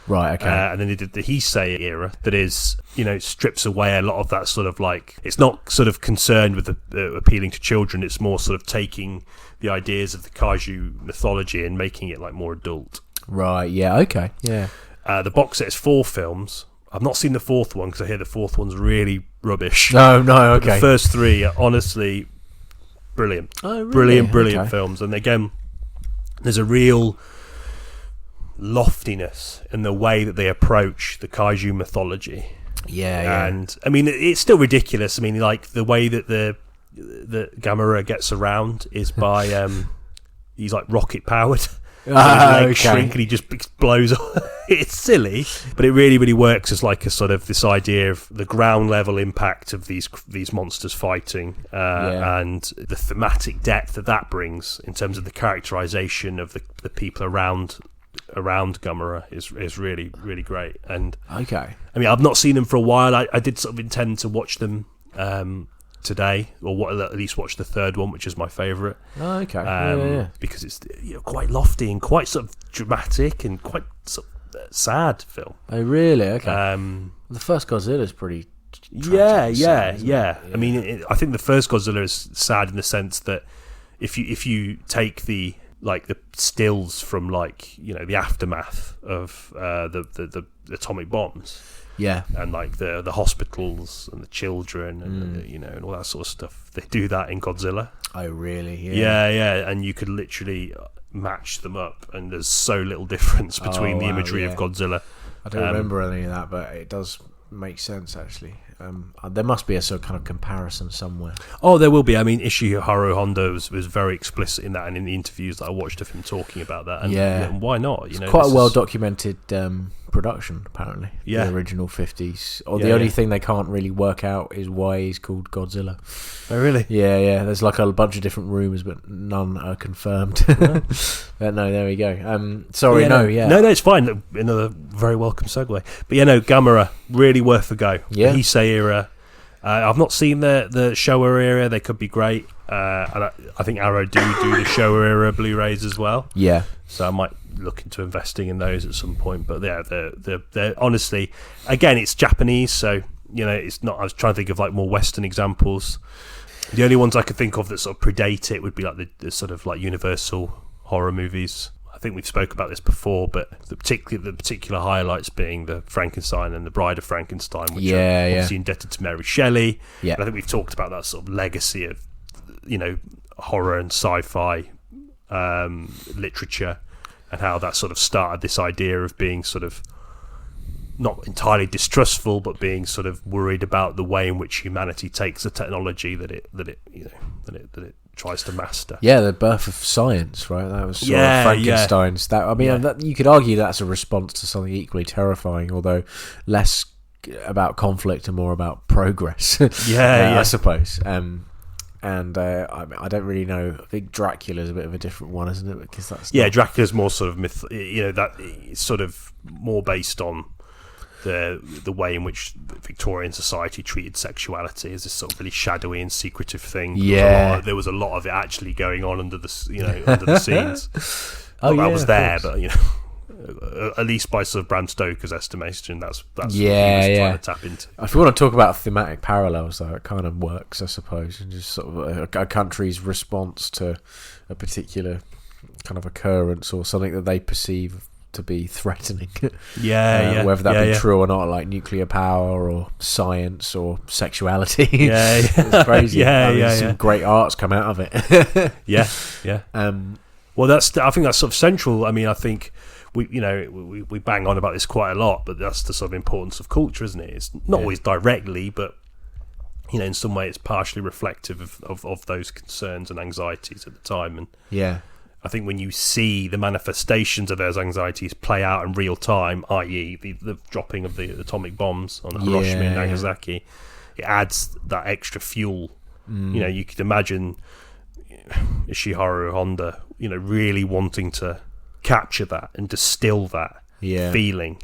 Right, okay. And then they did the Heisei era, that is, you know, strips away a lot of that sort of like, it's not sort of concerned with appealing to children, it's more sort of taking the ideas of the kaiju mythology and making it like more adult. Right, yeah, okay, yeah. The box set is 4 films. I've not seen the 4th one because I hear the 4th one's really rubbish. No, okay. But the first 3 are honestly brilliant. Oh, really? Brilliant Okay. films. And again, there's a real loftiness in the way that they approach the kaiju mythology. Yeah. And I mean, it's still ridiculous. I mean, like the way that the Gamera gets around is by he's like rocket powered. His legs shrink and he just explodes. It's silly, but it really, really works as like a sort of this idea of the ground level impact of these monsters fighting, and the thematic depth that brings in terms of the characterization of the people around Gamera is really, really great. And Okay. I mean, I've not seen them for a while. I did sort of intend to watch them today, or at least watch the 3rd one, which is my favourite. Oh, okay. Because it's, you know, quite lofty and quite sort of dramatic and quite sort of sad film. Oh, really? Okay. The first Godzilla is pretty tragic, sad, isn't it? I mean, I think the first Godzilla is sad in the sense that if you take the stills from, like, you know, the aftermath of the atomic bombs. Yeah. And like the hospitals and the children and you know, and all that sort of stuff. They do that in Godzilla. Oh, really? Yeah. And you could literally match them up, and there's so little difference between the imagery of Godzilla. I don't remember any of that, but it does make sense, actually. There must be a sort of kind of comparison somewhere. Oh, there will be. I mean, Ishihiro Honda was very explicit in that, and in the interviews that I watched of him talking about that. And, and why not? You know, quite a well documented production, apparently. Yeah. The original 50s. Or Yeah, the only yeah. thing they can't really work out is why he's called Godzilla. Oh, really? Yeah. There's like a bunch of different rumours, but none are confirmed. But no, there we go. Sorry, No, it's fine. Another very welcome segue. But Gamera, really worth a go. Yeah. The Heisei era. I've not seen the Showa era. They could be great. And I think Arrow do the Showa era Blu-rays as well. Yeah. So I might look into investing in those at some point. But yeah, they're honestly, again, it's Japanese, so it's not. I was trying to think of like more Western examples. The only ones I could think of that sort of predate it would be like the sort of like Universal horror movies. I think we've spoke about this before, but the particular highlights being the Frankenstein and the Bride of Frankenstein, which are obviously indebted to Mary Shelley. Yeah. And I think we've talked about that sort of legacy of horror and sci-fi literature, and how that sort of started this idea of being sort of not entirely distrustful, but being sort of worried about the way in which humanity takes a technology that it tries to master. Yeah, the birth of science, right? That was sort of Frankenstein's. That you could argue that's a response to something equally terrifying, although less about conflict and more about progress. I suppose. And I don't really know. I think Dracula's a bit of a different one, isn't it? Because that's Dracula's more sort of myth. That is sort of more based on the way in which Victorian society treated sexuality as this sort of really shadowy and secretive thing. There was a lot of it actually going on under the under the scenes. I was there, but at least by sort of Bram Stoker's estimation, that's what he was trying to tap into. If you want to talk about thematic parallels, though, it kind of works, I suppose, and just sort of a country's response to a particular kind of occurrence or something that they perceive to be threatening. Whether that be true or not, like nuclear power or science or sexuality. It's crazy. Some great arts come out of it. Well, I think that's sort of central. I mean, I think we bang on about this quite a lot, but that's the sort of importance of culture, isn't it? It's not always directly, but in some way it's partially reflective of those concerns and anxieties at the time. And I think when you see the manifestations of those anxieties play out in real time, i.e. the dropping of the atomic bombs on Hiroshima and Nagasaki, it adds that extra fuel. You could imagine Ishiharu Honda, really wanting to capture that and distill that feeling.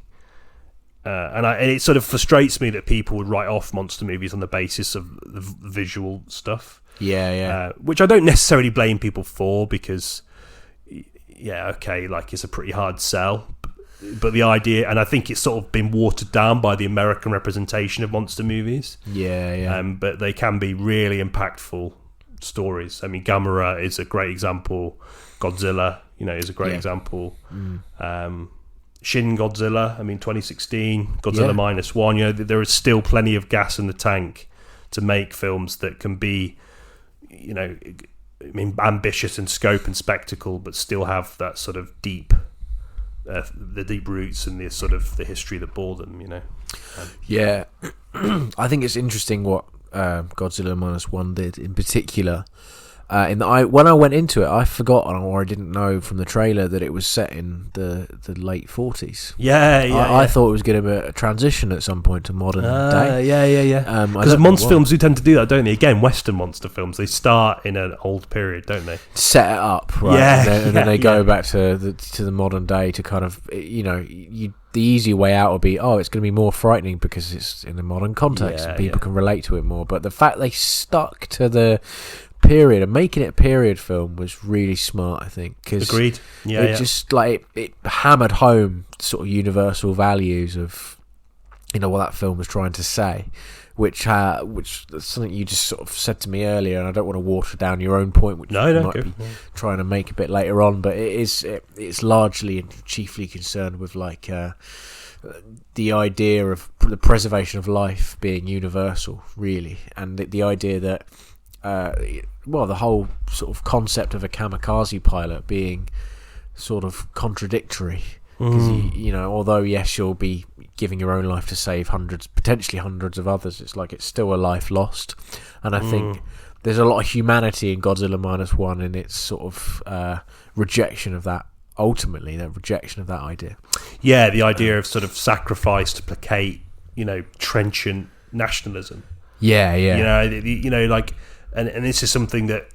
And it sort of frustrates me that people would write off monster movies on the basis of the visual stuff. Which I don't necessarily blame people for, because like it's a pretty hard sell, but the idea, and I think it's sort of been watered down by the American representation of monster movies. But they can be really impactful stories. I mean, Gamera is a great example. Godzilla, is a great example. Shin Godzilla, 2016, Godzilla Minus One. There is still plenty of gas in the tank to make films that can be, ambitious in scope and spectacle, but still have that sort of deep roots and the sort of the history that bore them. I think it's interesting what Godzilla Minus One did in particular. When I went into it, I forgot, or I didn't know from the trailer, that it was set in the late 40s. I thought it was going to be a transition at some point to modern day. Because monster films do tend to do that, don't they? Again, Western monster films, they start in an old period, don't they? Set it up, right? And then they go back to the modern day to kind of, the easy way out would be, it's going to be more frightening because it's in a modern context and people can relate to it more. But the fact they stuck to the period and making it a period film was really smart, I think. Agreed. Just like it hammered home sort of universal values of what that film was trying to say, which is something you just sort of said to me earlier, and I don't want to water down your own point, which you might be trying to make a bit later on, but it's largely and chiefly concerned with like the idea of the preservation of life being universal, really, and the idea that the whole sort of concept of a kamikaze pilot being sort of contradictory, because although yes, you'll be giving your own life to save potentially hundreds of others, it's still a life lost. And I think there's a lot of humanity in Godzilla Minus One in its sort of rejection of that ultimately the rejection of that idea. Yeah, the idea of sort of sacrifice to placate, trenchant nationalism. Yeah. Like, and this is something that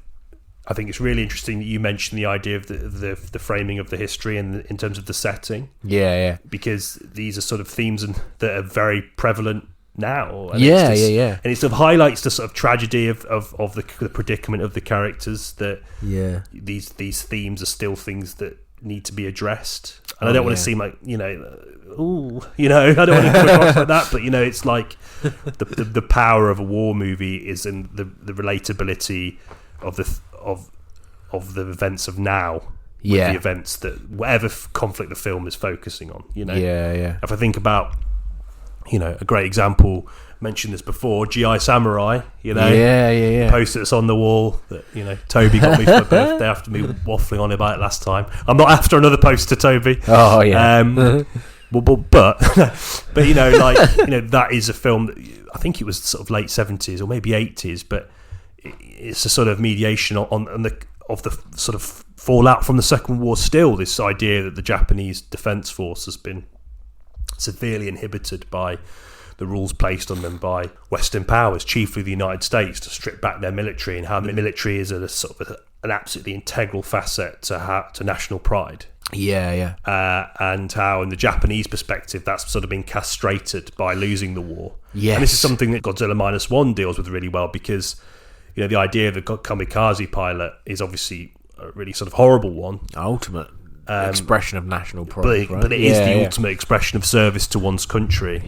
I think it's really interesting that you mentioned the idea of the framing of the history and in terms of the setting. Yeah. Because these are sort of themes that are very prevalent now. And Yeah. And it sort of highlights the sort of tragedy of the predicament of the characters, that these themes are still things that need to be addressed. And I don't want to seem like, I don't want to come across like that, but it's like the power of a war movie is in the relatability of the events of now, with the events that whatever conflict the film is focusing on. If I think about a great example, mentioned this before, GI Samurai, poster that's on the wall that Toby got me for my birthday after me waffling on about it last time. I'm not after another poster, Toby. Oh yeah. But that is a film that I think it was sort of late 70s or maybe 80s, but it's a sort of mediation of the sort of fallout from the Second War. Still, this idea that the Japanese Defence Force has been severely inhibited by the rules placed on them by Western powers, chiefly the United States, to strip back their military, and how the military is a sort of an absolutely integral facet to national pride. And how, in the Japanese perspective, that's sort of been castrated by losing the war. And this is something that Godzilla Minus One deals with really well, because the idea of the kamikaze pilot is obviously a really sort of horrible one. Ultimate expression of national pride, but it is the ultimate expression of service to one's country.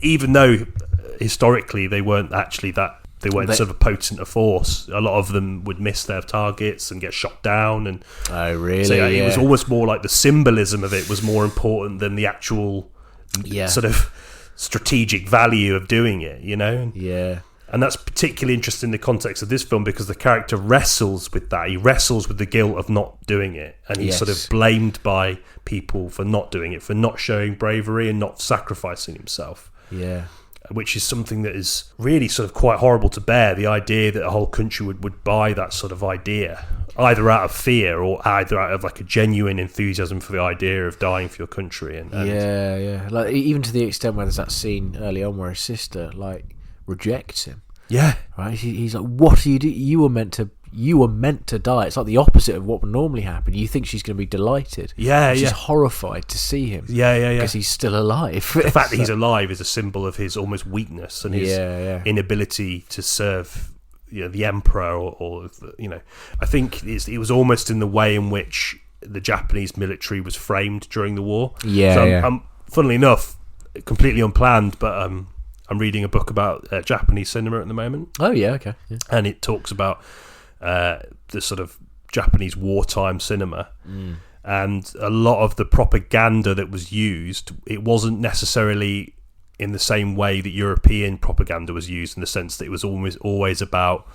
Even though historically they weren't sort of potent a force, a lot of them would miss their targets and get shot down. And it was almost more like the symbolism of it was more important than the actual sort of strategic value of doing it. And that's particularly interesting in the context of this film, because the character wrestles with that. He wrestles with the guilt of not doing it, and he's sort of blamed by people for not doing it, for not showing bravery and not sacrificing himself. Which is something that is really sort of quite horrible to bear, the idea that a whole country would buy that sort of idea, either out of fear or either out of like a genuine enthusiasm for the idea of dying for your country. And like, even to the extent where there's that scene early on where his sister rejects him. Right. He's like, "What are you doing? You were meant to die." It's like the opposite of what would normally happen. You think she's going to be delighted. She's horrified to see him. Because he's still alive. The fact that he's alive is a symbol of his almost weakness and his inability to serve the emperor or I think it was almost in the way in which the Japanese military was framed during the war. Funnily enough, completely unplanned, but I'm reading a book about Japanese cinema at the moment. Oh, yeah, okay. Yeah. And it talks about the sort of Japanese wartime cinema. And a lot of the propaganda that was used, it wasn't necessarily in the same way that European propaganda was used, in the sense that it was always about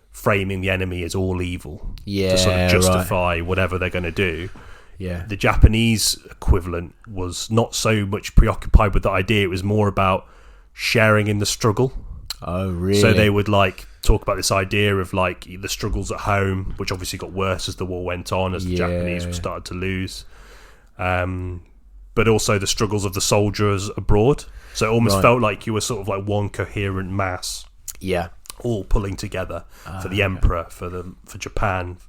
framing the enemy as all evil to sort of justify whatever they're going to do. The Japanese equivalent was not so much preoccupied with the idea. It was more about sharing in the struggle. Oh, really? So they would talk about this idea of the struggles at home, which obviously got worse as the war went on, as the Japanese started to lose, but also the struggles of the soldiers abroad. So it almost felt like you were sort of like one coherent mass, all pulling together for the emperor, for Japan,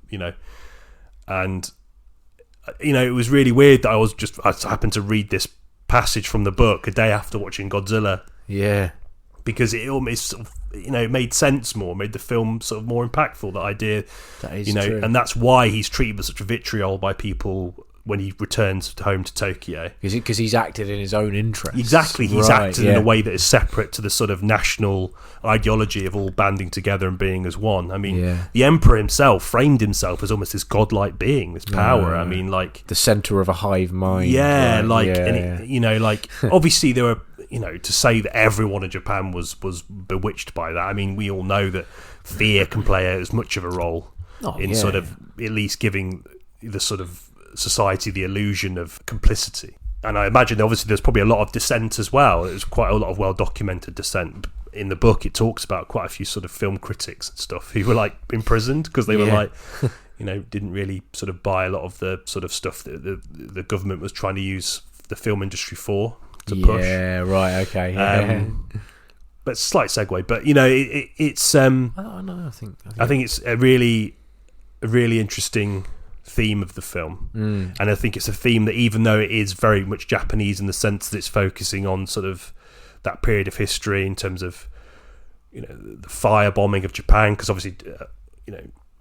and it was really weird that I happened to read this passage from the book a day after watching Godzilla. Because it almost sort of, it made sense more, made the film sort of more impactful, that idea. That is true. And that's why he's treated with such vitriol by people when he returns home to Tokyo. Because he's acted in his own interest. Exactly. He's acted in a way that is separate to the sort of national ideology of all banding together and being as one. I mean, the emperor himself framed himself as almost this godlike being, this power. I mean, the centre of a hive mind. Obviously there were, to say that everyone in Japan was bewitched by that. I mean, we all know that fear can play as much of a role sort of at least giving the sort of society the illusion of complicity. And I imagine obviously there's probably a lot of dissent as well. There's quite a lot of well-documented dissent. In the book, it talks about quite a few sort of film critics and stuff who were imprisoned because they were didn't really sort of buy a lot of the sort of stuff that the government was trying to use the film industry to push. Yeah, right, okay. Yeah. But slight segue. But it's. I think it's a really interesting theme of the film, and I think it's a theme that, even though it is very much Japanese in the sense that it's focusing on sort of that period of history in terms of the firebombing of Japan, because obviously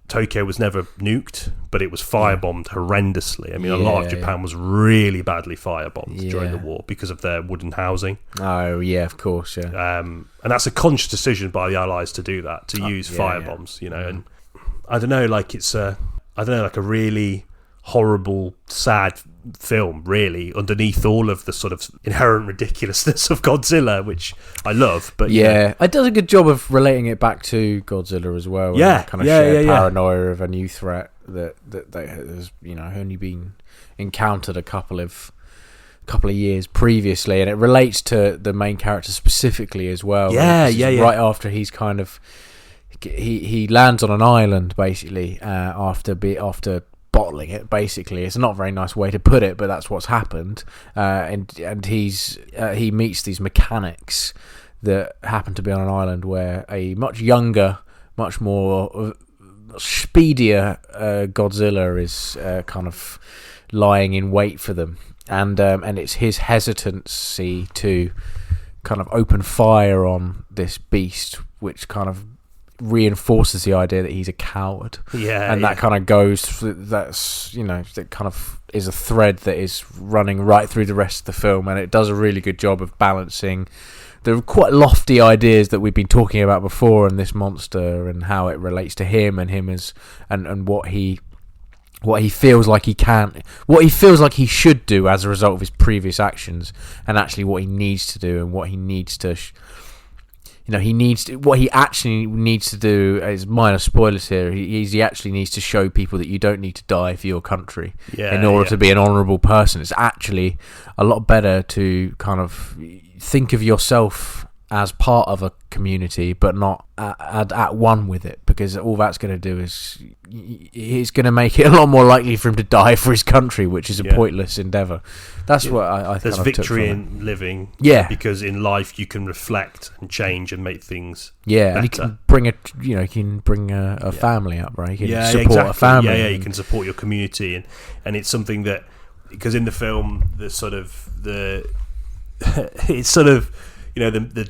Tokyo was never nuked, but it was firebombed horrendously. I mean, a lot of Japan was really badly firebombed during the war because of their wooden housing. Oh yeah, of course, yeah. And that's a conscious decision by the Allies to do that, to use firebombs. And I don't know, like it's a really horrible, sad film, really, underneath all of the sort of inherent ridiculousness of Godzilla, which I love. But it does a good job of relating it back to Godzilla as well. Yeah, and kind of shared paranoia of a new threat that has only been encountered a couple of years previously, and it relates to the main character specifically as well. Right after he's kind of he lands on an island basically after bottling it. Basically, it's not a very nice way to put it, but that's what's happened. And he meets these mechanics that happen to be on an island where a much younger, much more speedier Godzilla is kind of lying in wait for them, and it's his hesitancy to kind of open fire on this beast, which kind of reinforces the idea that he's a coward. That kind of goes, that kind of is a thread that is running right through the rest of the film, and it does a really good job of balancing the quite lofty ideas that we've been talking about before in this monster, and how it relates to him as and what he feels like what he feels like he should do as a result of his previous actions, and actually what he needs to do, and what he needs to what he actually needs to do is minor spoilers here. He actually needs to show people that you don't need to die for your country in order to be an honourable person. It's actually a lot better to kind of think of yourself as part of a community, but not at one with it, because all that's going to do is he's going to make it a lot more likely for him to die for his country, which is a pointless endeavour. That's what I there's kind of victory in living, because in life you can reflect and change and make things better. And you can bring a family up, right? You can support a family. You can support your community, and it's something that, because in the film it's sort of the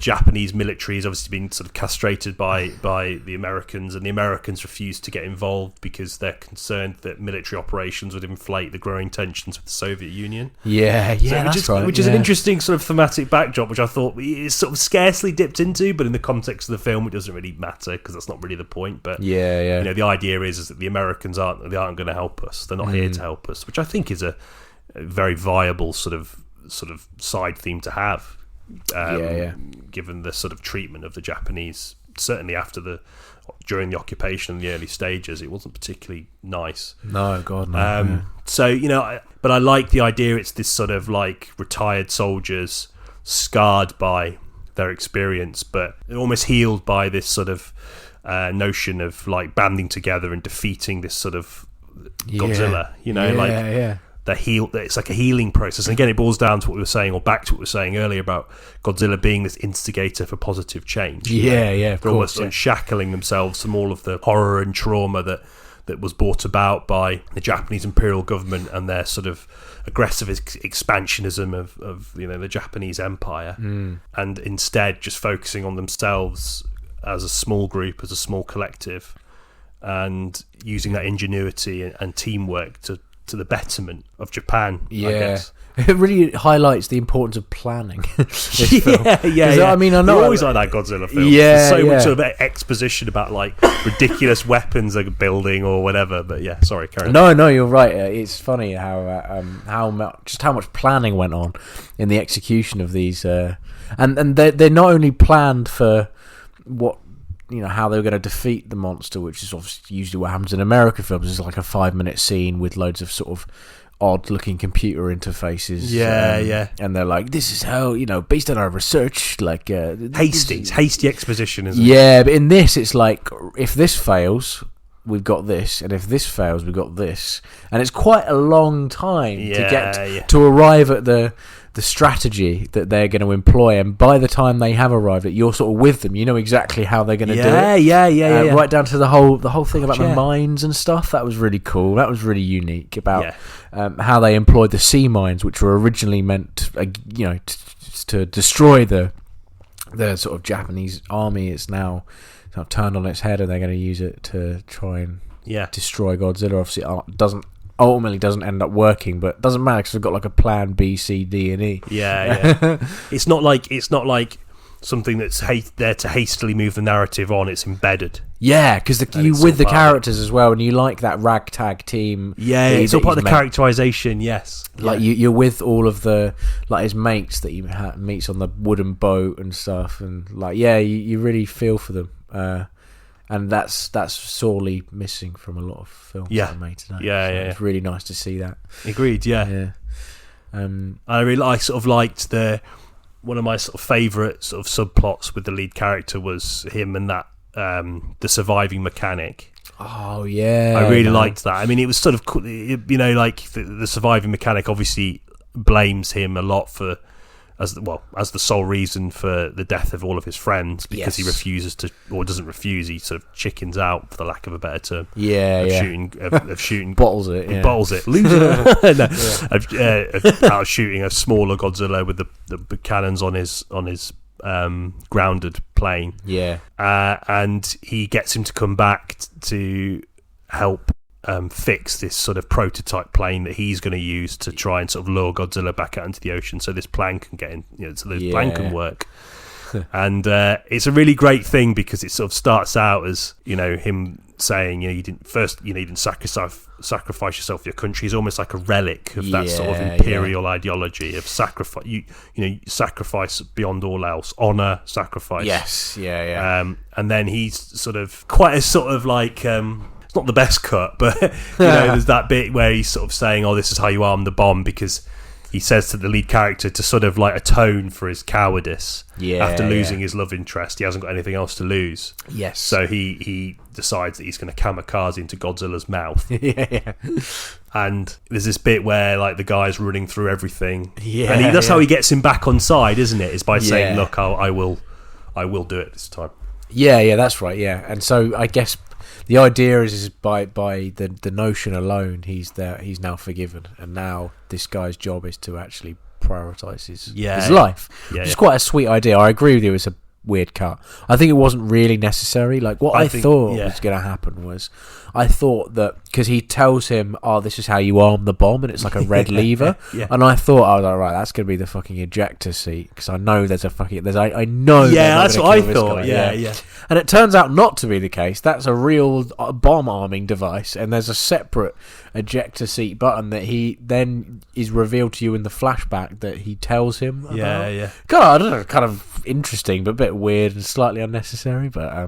Japanese military has obviously been sort of castrated by the Americans, and the Americans refuse to get involved because they're concerned that military operations would inflate the growing tensions with the Soviet Union. Which is an interesting sort of thematic backdrop, which I thought is sort of scarcely dipped into, but in the context of the film, it doesn't really matter because that's not really the point. But the idea is that the Americans aren't going to help us. They're not here to help us, which I think is a very viable sort of side theme to have. Given the sort of treatment of the Japanese, certainly during the occupation in the early stages, it wasn't particularly nice. No, God, no. But I like the idea. It's this sort of like retired soldiers scarred by their experience, but almost healed by this sort of notion of like banding together and defeating this sort of Godzilla. It's like a healing process. And again, it boils down to what we were saying, or back to what we were saying earlier about Godzilla being this instigator for positive change. Of course, almost unshackling themselves from all of the horror and trauma that was brought about by the Japanese imperial government and their sort of aggressive expansionism of the Japanese empire, and instead just focusing on themselves as a small group, as a small collective, and using that ingenuity and teamwork to the betterment of Japan. I guess. It really highlights the importance of planning. I mean, I know always like that Godzilla film. There's so much sort of exposition about like ridiculous weapons they're building or whatever. But sorry, Karen. No, you're right. It's funny how much planning went on in the execution of these, and they're not only planned for what, how they were going to defeat the monster, which is obviously usually what happens in American films. It's like a 5-minute scene with loads of sort of odd-looking computer interfaces. And they're like, this is how, based on our research, like... hasty exposition, isn't it? Yeah, but in this, it's like, if this fails, we've got this, and if this fails, we've got this, and it's quite a long time to get to arrive at the strategy that they're going to employ, and by the time they have arrived, you're sort of with them. You know exactly how they're going to do it. Yeah. Right down to the whole thing about the mines and stuff. That was really cool. That was really unique about how they employed the sea mines, which were originally meant, to destroy the sort of Japanese army. It's now sort of turned on its head, and they're going to use it to try and destroy Godzilla. Obviously, ultimately doesn't end up working, but it doesn't matter because we've got like a plan B, C, D, and E. It's not like something that's there to hastily move the narrative on. It's embedded. Yeah, because you with the characters as well, and you like that ragtag team. Yeah, it's all part of the characterization. Yes, like you're with all of the his mates that he meets on the wooden boat and stuff, and you really feel for them. And that's sorely missing from a lot of films that are made today. It's really nice to see that. Agreed. Yeah. I sort of liked one of my sort of favourite sort of subplots with the lead character was him and that the surviving mechanic. Oh yeah, I really liked that. I mean, it was sort of like the surviving mechanic obviously blames him a lot for. As the sole reason for the death of all of his friends, because he refuses to, or doesn't refuse, he sort of chickens out, for the lack of a better term. Of shooting, bottles it, loser. Out shooting a smaller Godzilla with the cannons on his grounded plane. And he gets him to come back to help fix this sort of prototype plane that he's going to use to try and sort of lure Godzilla back out into the ocean, so this plane can get in, so the plane can work. And it's a really great thing because it sort of starts out as him saying you didn't sacrifice yourself for your country. Is almost like a relic of that sort of imperial ideology of sacrifice. You sacrifice beyond all else, honor, sacrifice. And then he's sort of quite a sort of like. Not the best cut, but there's that bit where he's sort of saying, "Oh, this is how you arm the bomb," because he says to the lead character to sort of like atone for his cowardice after losing his love interest. He hasn't got anything else to lose. Yes. So he decides that he's going to kamikaze into Godzilla's mouth. And there's this bit where like the guy's running through everything. And that's how he gets him back on side, isn't it? Is by saying, "Look, I will do it this time." Yeah, that's right. Yeah, and so I guess. The idea is by the notion alone, he's now forgiven, and now this guy's job is to actually prioritise his life. It's quite a sweet idea. I agree with you. It's a weird cut. I think it wasn't really necessary. Like what I thought was going to happen was, I thought that because he tells him, "Oh, this is how you arm the bomb," and it's like a red lever, and I thought, I was like, right, that's going to be the fucking ejector seat because I know there's I know. Yeah, that's what I thought. Yeah. And it turns out not to be the case. That's a real bomb arming device, and there's a separate ejector seat button that he then is revealed to you in the flashback that he tells him about. I don't know, kind of interesting, but a bit weird and slightly unnecessary. But I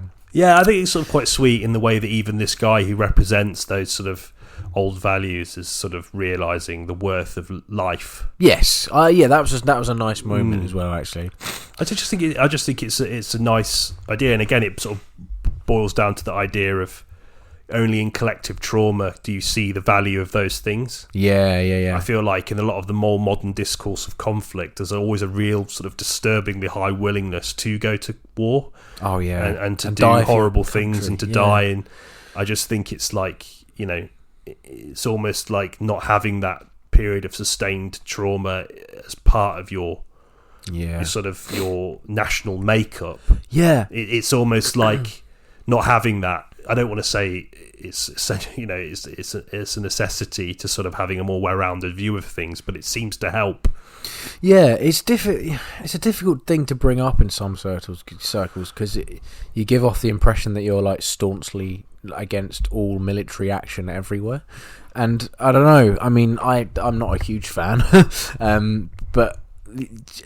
think it's sort of quite sweet in the way that even this guy who represents those sort of old values is sort of realising the worth of life. Yes, that was a nice moment as well. Actually, I just think it's a nice idea, and again, it sort of boils down to the idea of only in collective trauma do you see the value of those things. I feel like in a lot of the more modern discourse of conflict, there's always a real sort of disturbingly high willingness to go to war. And to do horrible things and to die. And I just think it's like it's almost like not having that period of sustained trauma as part of your sort of your national makeup. It's almost like not having that. I don't want to say it's a necessity to sort of having a more well-rounded view of things, but it seems to help. It's a difficult thing to bring up in some circles because you give off the impression that you're like staunchly against all military action everywhere, and I don't know. I mean, I'm not a huge fan, but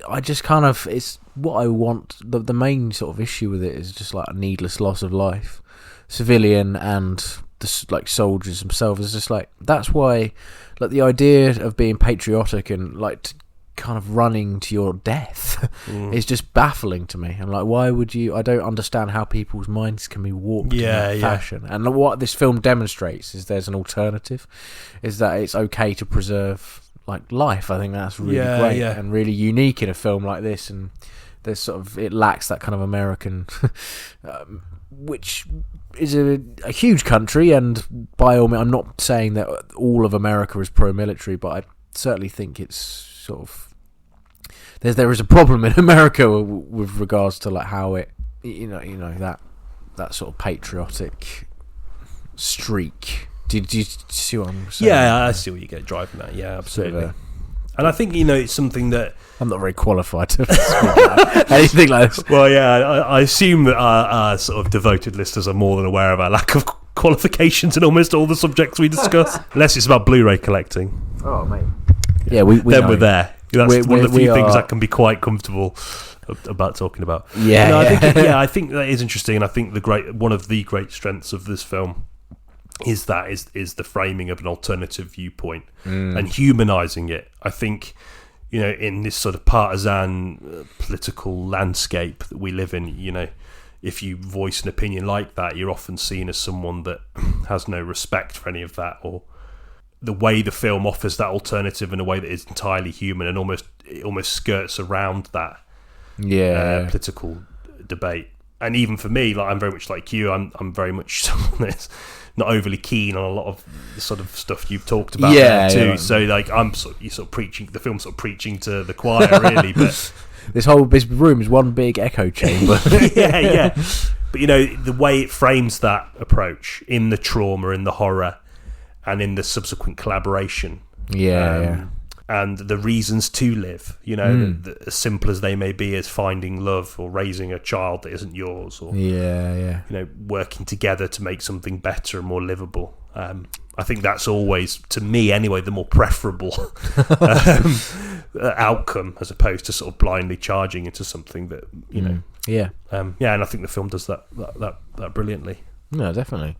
I just kind of it's what I want. The main sort of issue with it is just like a needless loss of life, civilian and the like soldiers themselves. Is just like that's why like the idea of being patriotic and like kind of running to your death is just baffling to me. I'm like, why would you? I don't understand how people's minds can be warped in that fashion. And what this film demonstrates is there's an alternative, is that it's okay to preserve like life. I think that's really great and really unique in a film like this. And there's sort of, it lacks that kind of American, which is a huge country, and by all means, I'm not saying that all of America is pro-military, but I certainly think it's sort of there is a problem in America with regards to like how it, you know that sort of patriotic streak. Did you see what I'm saying? Yeah, I see what you get driving at. Yeah, absolutely. And I think, it's something that I'm not very qualified to speak about anything like this. Well, yeah, I assume that our sort of devoted listeners are more than aware of our lack of qualifications in almost all the subjects we discuss, unless it's about Blu-ray collecting. Oh, mate. Yeah, we then know. we're there. That's one of the few things I can be quite comfortable about talking about. I think that is interesting, and I think one of the great strengths of this film is the framing of an alternative viewpoint and humanizing it. I think, in this sort of partisan political landscape that we live in, if you voice an opinion like that, you're often seen as someone that has no respect for any of that, or the way the film offers that alternative in a way that is entirely human and almost skirts around that political debate. And even for me, like, I'm very much like you. I'm very much someone that's not overly keen on a lot of the sort of stuff you've talked about too. Yeah. So like, you're sort of preaching, the film's sort of preaching to the choir, really. But this room is one big echo chamber. yeah. But the way it frames that approach in the trauma, in the horror, and in the subsequent collaboration, and the reasons to live, as simple as they may be, as finding love or raising a child that isn't yours, or working together to make something better and more livable. I think that's always, to me anyway, the more preferable outcome, as opposed to sort of blindly charging into something that and I think the film does that brilliantly. No, definitely.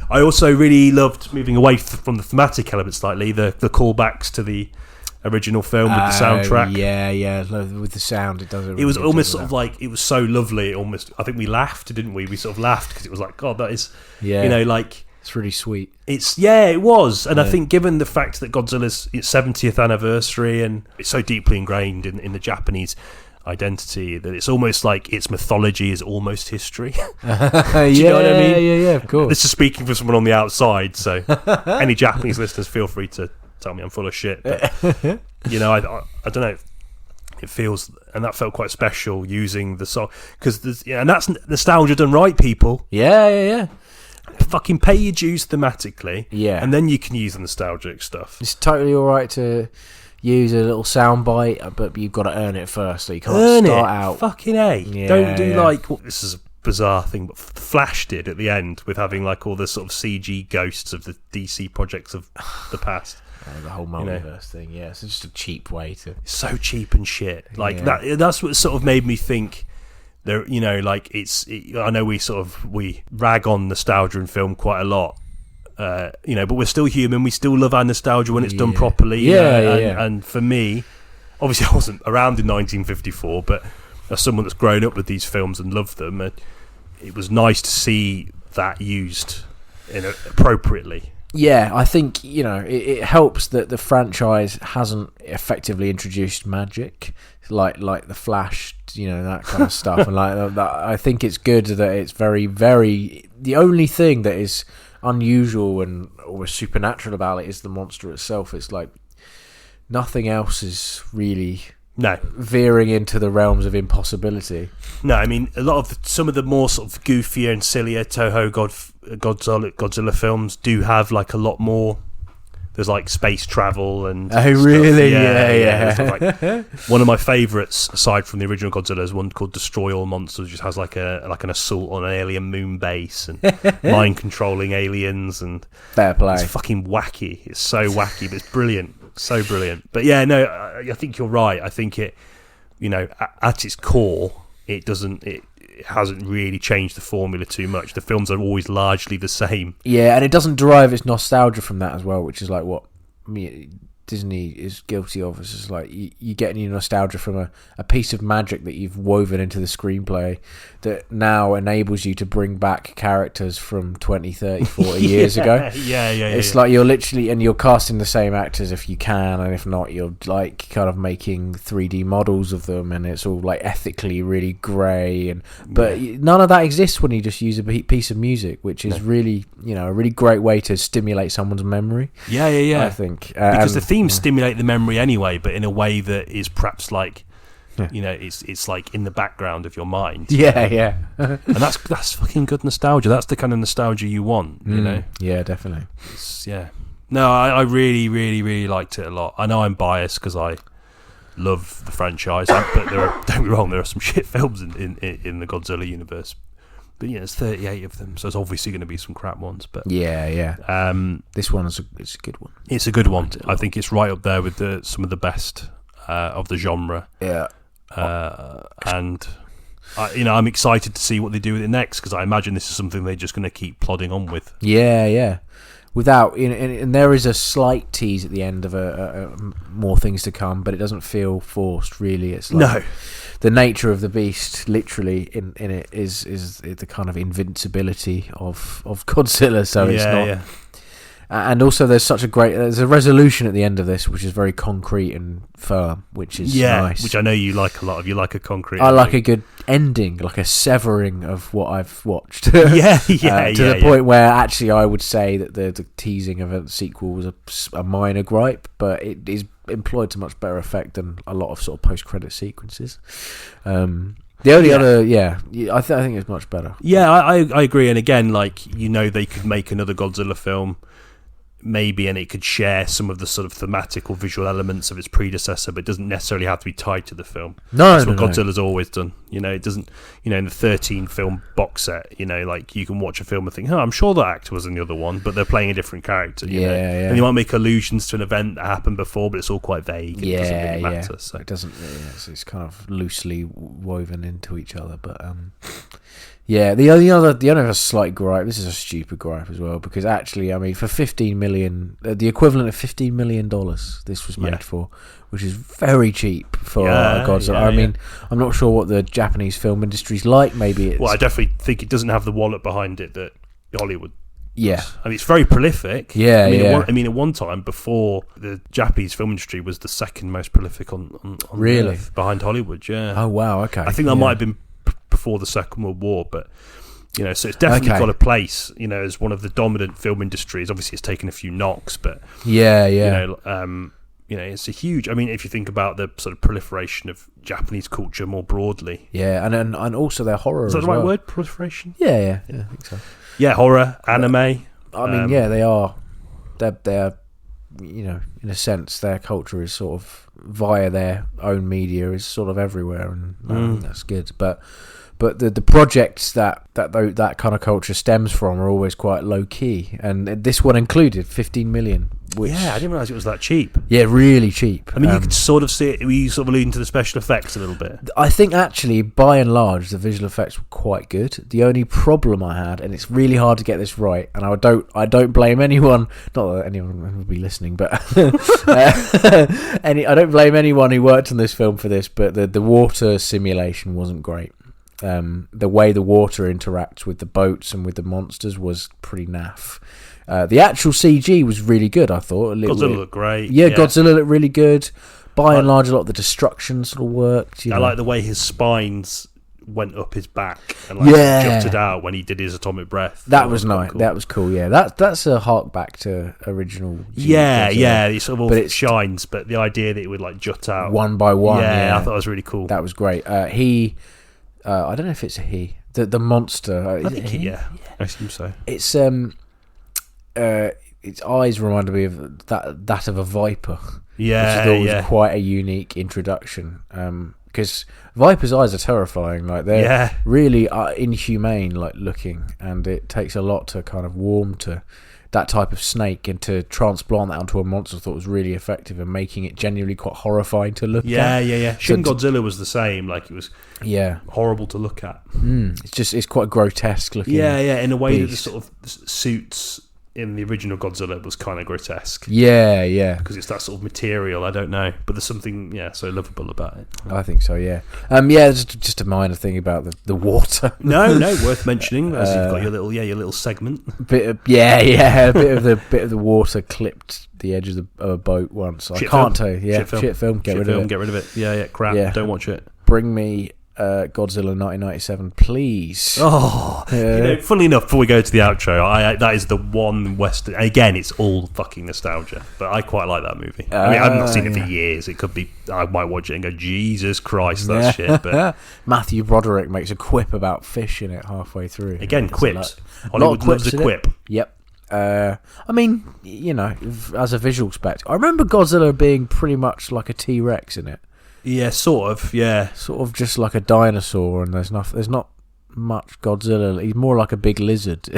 I also really loved, moving away from the thematic element slightly, the callbacks to the original film with the soundtrack. Yeah, with the sound, it does. It was almost sort of like, it was so lovely. I think we laughed, didn't we? We sort of laughed because it was like, God, that is, it's really sweet. It was, and I think given the fact that Godzilla's its 70th anniversary and it's so deeply ingrained in the Japanese identity that it's almost like its mythology is almost history. Do you know what I mean? Yeah, of course. This is speaking for someone on the outside, so any Japanese listeners, feel free to tell me I'm full of shit. But, I don't know. It feels, and that felt quite special using the song, because and that's nostalgia done right, people. Yeah. Fucking pay your dues thematically, and then you can use the nostalgic stuff. It's totally all right to use a little soundbite, but you've got to earn it first. So you can't start out. Fucking A. Don't do like, this is a bizarre thing, but Flash did at the end with having like all the sort of CG ghosts of the DC projects of the past. The whole multiverse thing, it's just a cheap way to. It's so cheap and shit. Like that's what sort of made me think. There, I know we rag on nostalgia in film quite a lot. But we're still human. We still love our nostalgia when it's done properly. And for me, obviously I wasn't around in 1954, but as someone that's grown up with these films and loved them, it was nice to see that used appropriately. Yeah, I think it helps that the franchise hasn't effectively introduced magic like the Flash, that kind of stuff, and like that. I think it's good that it's very, very. The only thing that is unusual and almost supernatural about it is the monster itself. It's like nothing else is really veering into the realms of impossibility. No, I mean some of the more sort of goofier and sillier Toho Godzilla films do have like a lot more. There's like space travel and really stuff. Yeah. One of my favourites aside from the original Godzilla is one called Destroy All Monsters, which just has like an assault on an alien moon base and mind controlling aliens, and fair play. It's fucking wacky. It's so wacky, but it's brilliant. So brilliant. But I think you're right. I think it, at its core, it hasn't really changed the formula too much. The films are always largely the same. Yeah, and it doesn't derive its nostalgia from that as well, which is like what Disney is guilty of. It's just like you get any nostalgia from a piece of magic that you've woven into the screenplay that now enables you to bring back characters from 20, 30, 40 years ago. It's like you're literally, and you're casting the same actors if you can, and if not, you're like kind of making 3D models of them, and it's all like ethically really grey. But none of that exists when you just use a piece of music, which is really, a really great way to stimulate someone's memory. I think because the themes stimulate the memory anyway, but in a way that is perhaps like, it's like in the background of your mind. And that's fucking good nostalgia. That's the kind of nostalgia you want, you know. Yeah, definitely. No, I really, really, really liked it a lot. I know I'm biased because I love the franchise, but don't get me wrong, there are some shit films in the Godzilla universe. But there's 38 of them, so it's obviously going to be some crap ones. But this one it's a good one. It's a good one. I think it's right up there with some of the best of the genre. Yeah, and I'm excited to see what they do with it next, because I imagine this is something they're just going to keep plodding on with. Yeah. Without, and there is a slight tease at the end of more things to come, but it doesn't feel forced. Really, it's like the nature of the beast. Literally, in it is the kind of invincibility of Godzilla. So it's not. And also, there's a resolution at the end of this, which is very concrete and firm, which is nice. Which I know you like a lot of. You like a concrete. I like a good ending, like a severing of what I've watched. To the point where actually I would say that the teasing of a sequel was a minor gripe, but it is employed to much better effect than a lot of sort of post-credit sequences. The only other, I think it's much better. Yeah, I agree. And again, like, they could make another Godzilla film, maybe, and it could share some of the sort of thematic or visual elements of its predecessor, but it doesn't necessarily have to be tied to the film. That's what Godzilla's always done. It doesn't, in the 13 film box set, like, you can watch a film and think, I'm sure that actor was in the other one, but they're playing a different character. And you might make allusions to an event that happened before, but it's all quite vague. It doesn't really matter. So. It doesn't. It's kind of loosely woven into each other, but. The only other slight gripe, this is a stupid gripe as well, because actually, I mean, for $15 million, the equivalent of $15 million this was made for, which is very cheap for Godzilla. I mean, I'm not sure what the Japanese film industry's like. Maybe it's... Well, I definitely think it doesn't have the wallet behind it that Hollywood does. I mean, it's very prolific. I mean, at one time, before, the Japanese film industry was the second most prolific on really? Earth, behind Hollywood, Oh, wow, okay. I think that might have been before the Second World War, but so it's definitely got a place, as one of the dominant film industries. Obviously, it's taken a few knocks, but it's a huge. I mean, if you think about the sort of proliferation of Japanese culture more broadly, and also their horror. Is that the right word? Proliferation? Yeah, I think so. Yeah, horror, anime. I mean, they are. They're in a sense, their culture is sort of via their own media is sort of everywhere, and that's good. But the projects that kind of culture stems from are always quite low key, and this one included $15 million. Which, I didn't realise it was that cheap. Yeah, really cheap. I mean, you could sort of see it. Were you sort of alluding to the special effects a little bit? I think actually, by and large, the visual effects were quite good. The only problem I had, and it's really hard to get this right, and I don't blame anyone. Not that anyone would be listening, but I don't blame anyone who worked on this film for this. But the water simulation wasn't great. The way the water interacts with the boats and with the monsters was pretty naff. The actual CG was really good, I thought. Godzilla looked great. Yeah, Godzilla looked really good. By and large, a lot of the destruction sort of worked. I like the way his spines went up his back and jutted out when he did his atomic breath. That was nice. Cool. That was cool. Yeah, that's a hark back to original. It sort of all shines, but the idea that it would like jut out one by one. Yeah, I thought it was really cool. That was great. I don't know if it's a he. The monster. I think I assume so. It's its eyes reminded me of that of a viper. Which I thought was quite a unique introduction. Because vipers' eyes are terrifying. Like they're really inhumane, like looking, and it takes a lot to kind of warm to that type of snake, and to transplant that onto a monster I thought was really effective in making it genuinely quite horrifying to look at. Shin Godzilla was the same. Like it was horrible to look at. It's quite grotesque looking. In a way that the sort of suits in the original Godzilla was kind of grotesque. Yeah. Because it's that sort of material, I don't know. But there's something, so lovable about it. I think so, yeah. Just a minor thing about the water. No, worth mentioning, as you've got your little segment. A bit of the water clipped the edge of a boat once. I can't tell you. Yeah, shit film. Get rid of it. Yeah, crap. Yeah. Don't watch it. Bring me Godzilla 1997, please. Funnily enough, before we go to the outro, that is the one Western. Again, it's all fucking nostalgia, but I quite like that movie. I mean, I've not seen it for years. It could be I might watch it and go, Jesus Christ, that's shit. But Matthew Broderick makes a quip about fish in it halfway through. Again, quips. Hollywood loves a quip. Yep. I mean, as a visual spectacle, I remember Godzilla being pretty much like a T-Rex in it. Yeah, sort of. Yeah, sort of just like a dinosaur, and there's not much Godzilla. He's more like a big lizard.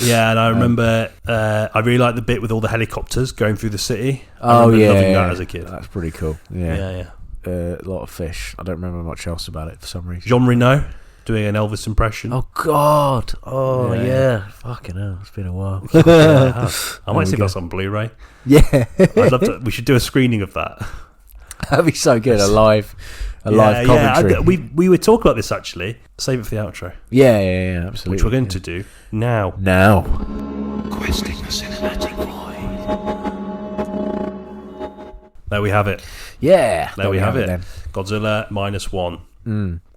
Yeah, and I remember I really liked the bit with all the helicopters going through the city. Loving that as a kid. That's pretty cool. Yeah. A lot of fish. I don't remember much else about it for some reason. Jean Reno doing an Elvis impression. Oh God! Oh yeah. Fucking hell! It's been a while. I might see if that's on Blu-ray. Yeah, I'd love to. We should do a screening of that. That'd be so good. A live commentary. Yeah, we were talking about this actually. Save it for the outro. Yeah, absolutely. Which we're going to do now. Questing the cinematic void. There we have it. Yeah. There we have it. Then. Godzilla Minus One.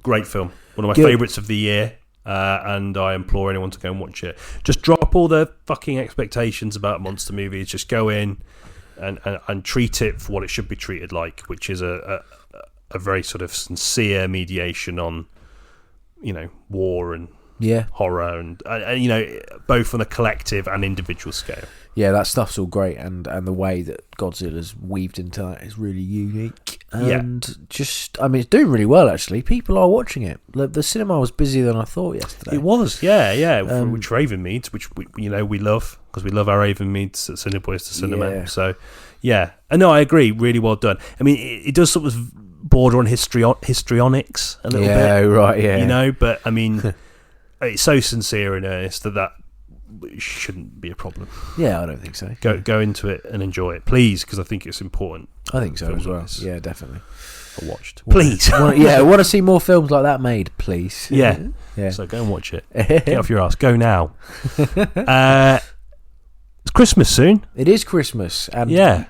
Great film. One of my favourites of the year. And I implore anyone to go and watch it. Just drop all the fucking expectations about monster movies. Just go in and treat it for what it should be treated like, which is a very sort of sincere mediation on, war and horror and both on a collective and individual scale. Yeah, that stuff's all great, and the way that Godzilla's weaved into that is really unique. And it's doing really well actually. People are watching it. The cinema was busier than I thought yesterday. It was, yeah. Which Raven Meads, which we love because we love our Raven Meads at Cineboys to Cinema. Yeah. So, yeah, and no, I agree. Really well done. I mean, it does sort of border on histrionics a little bit. Yeah, right. Yeah, but I mean, it's so sincere and earnest that shouldn't be a problem. Yeah, I don't think so. Go into it and enjoy it, please, because I think it's important. I think so as well. Yeah, definitely. I watched. Please. I want to see more films like that made, please. Yeah. So go and watch it. Get off your ass. Go now. It's Christmas soon. It is Christmas, and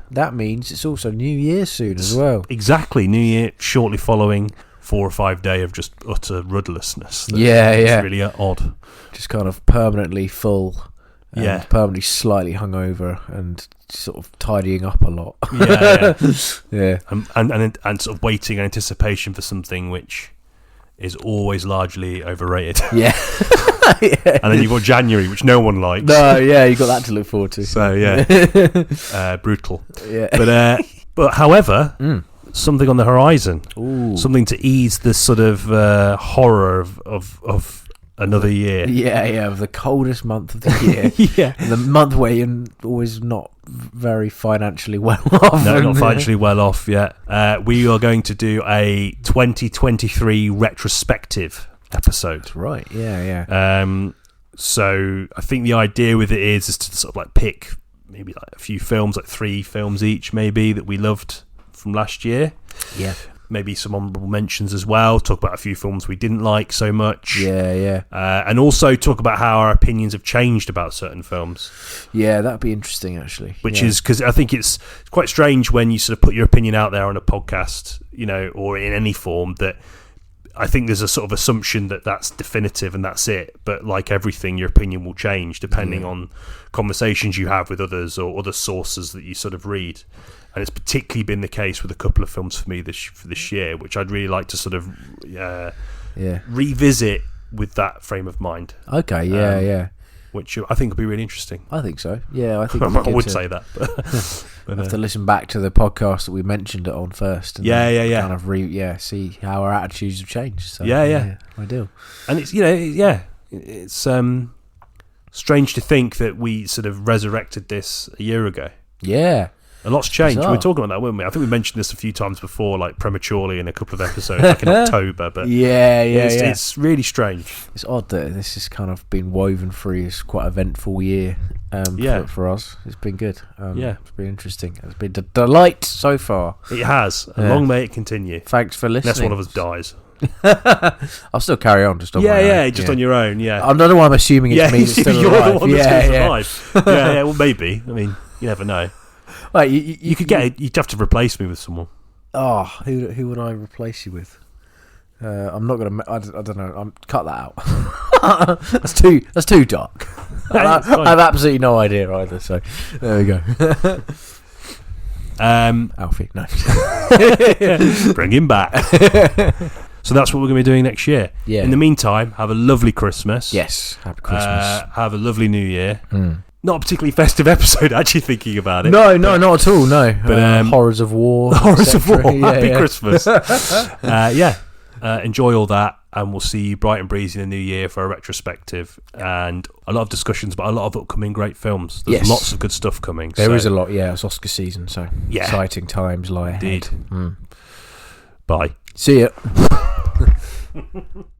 that means it's also New Year soon as well. Exactly, New Year shortly following 4 or 5 days of just utter rudderlessness. It's really odd. Just kind of permanently full. And permanently slightly hungover and sort of tidying up a lot. Yeah. And sort of waiting in anticipation for something which is always largely overrated. Yeah. And then you've got January, which no one likes. No, yeah, you got that to look forward to. So brutal. Yeah. But however, something on the horizon. Ooh. Something to ease the sort of horror of another year. Yeah, of the coldest month of the year. The month where you're always not very financially well off. No, not financially well off yet. We are going to do a 2023 retrospective episode. That's right, yeah. So I think the idea with it is to sort of like pick maybe like a few films, like 3 films each maybe, that we loved from last year. Yeah. Maybe some honourable mentions as well. Talk about a few films we didn't like so much. Yeah. And also talk about how our opinions have changed about certain films. Yeah, that'd be interesting actually. Which is because I think it's quite strange when you sort of put your opinion out there on a podcast, or in any form, that I think there's a sort of assumption that that's definitive and that's it. But like everything, your opinion will change depending on conversations you have with others or other sources that you sort of read. And it's particularly been the case with a couple of films for me for this year, which I'd really like to sort of revisit with that frame of mind. Okay, yeah. Which I think will be really interesting. I think so. Yeah, I think I would say that. But have to listen back to the podcast that we mentioned it on first. And kind of see how our attitudes have changed. So, ideal. And it's it's strange to think that we sort of resurrected this a year ago. Yeah. A lot's changed. Bizarre. We were talking about that, weren't we? I think we mentioned this a few times before, like prematurely in a couple of episodes, like in October. But it's really strange. It's odd that this has kind of been woven through this quite eventful year for us. It's been good. It's been interesting. It's been a delight so far. It has. And long may it continue. Thanks for listening. Unless one of us dies. I'll still carry on just on my own. On your own. Yeah. I don't know why I'm assuming it's me that's still you're alive. the one that's alive. Yeah. Well, maybe. I mean, you never know. Right, you could get. You'd have to replace me with someone. Oh, who would I replace you with? I'm not gonna. I don't know. Cut that out. That's too dark. I have absolutely no idea either. So there we go. Alfie, no. Bring him back. So that's what we're going to be doing next year. Yeah. In the meantime, have a lovely Christmas. Yes, happy Christmas. Have a lovely New Year. Not a particularly festive episode, actually, thinking about it. No, not at all, no. But horrors of war. Horrors of war. Happy Christmas. Enjoy all that, and we'll see you bright and breezy in the new year for a retrospective and a lot of discussions, but a lot of upcoming great films. There's lots of good stuff coming. There is a lot, it's Oscar season, so exciting times lie Indeed. ahead. Bye. See ya.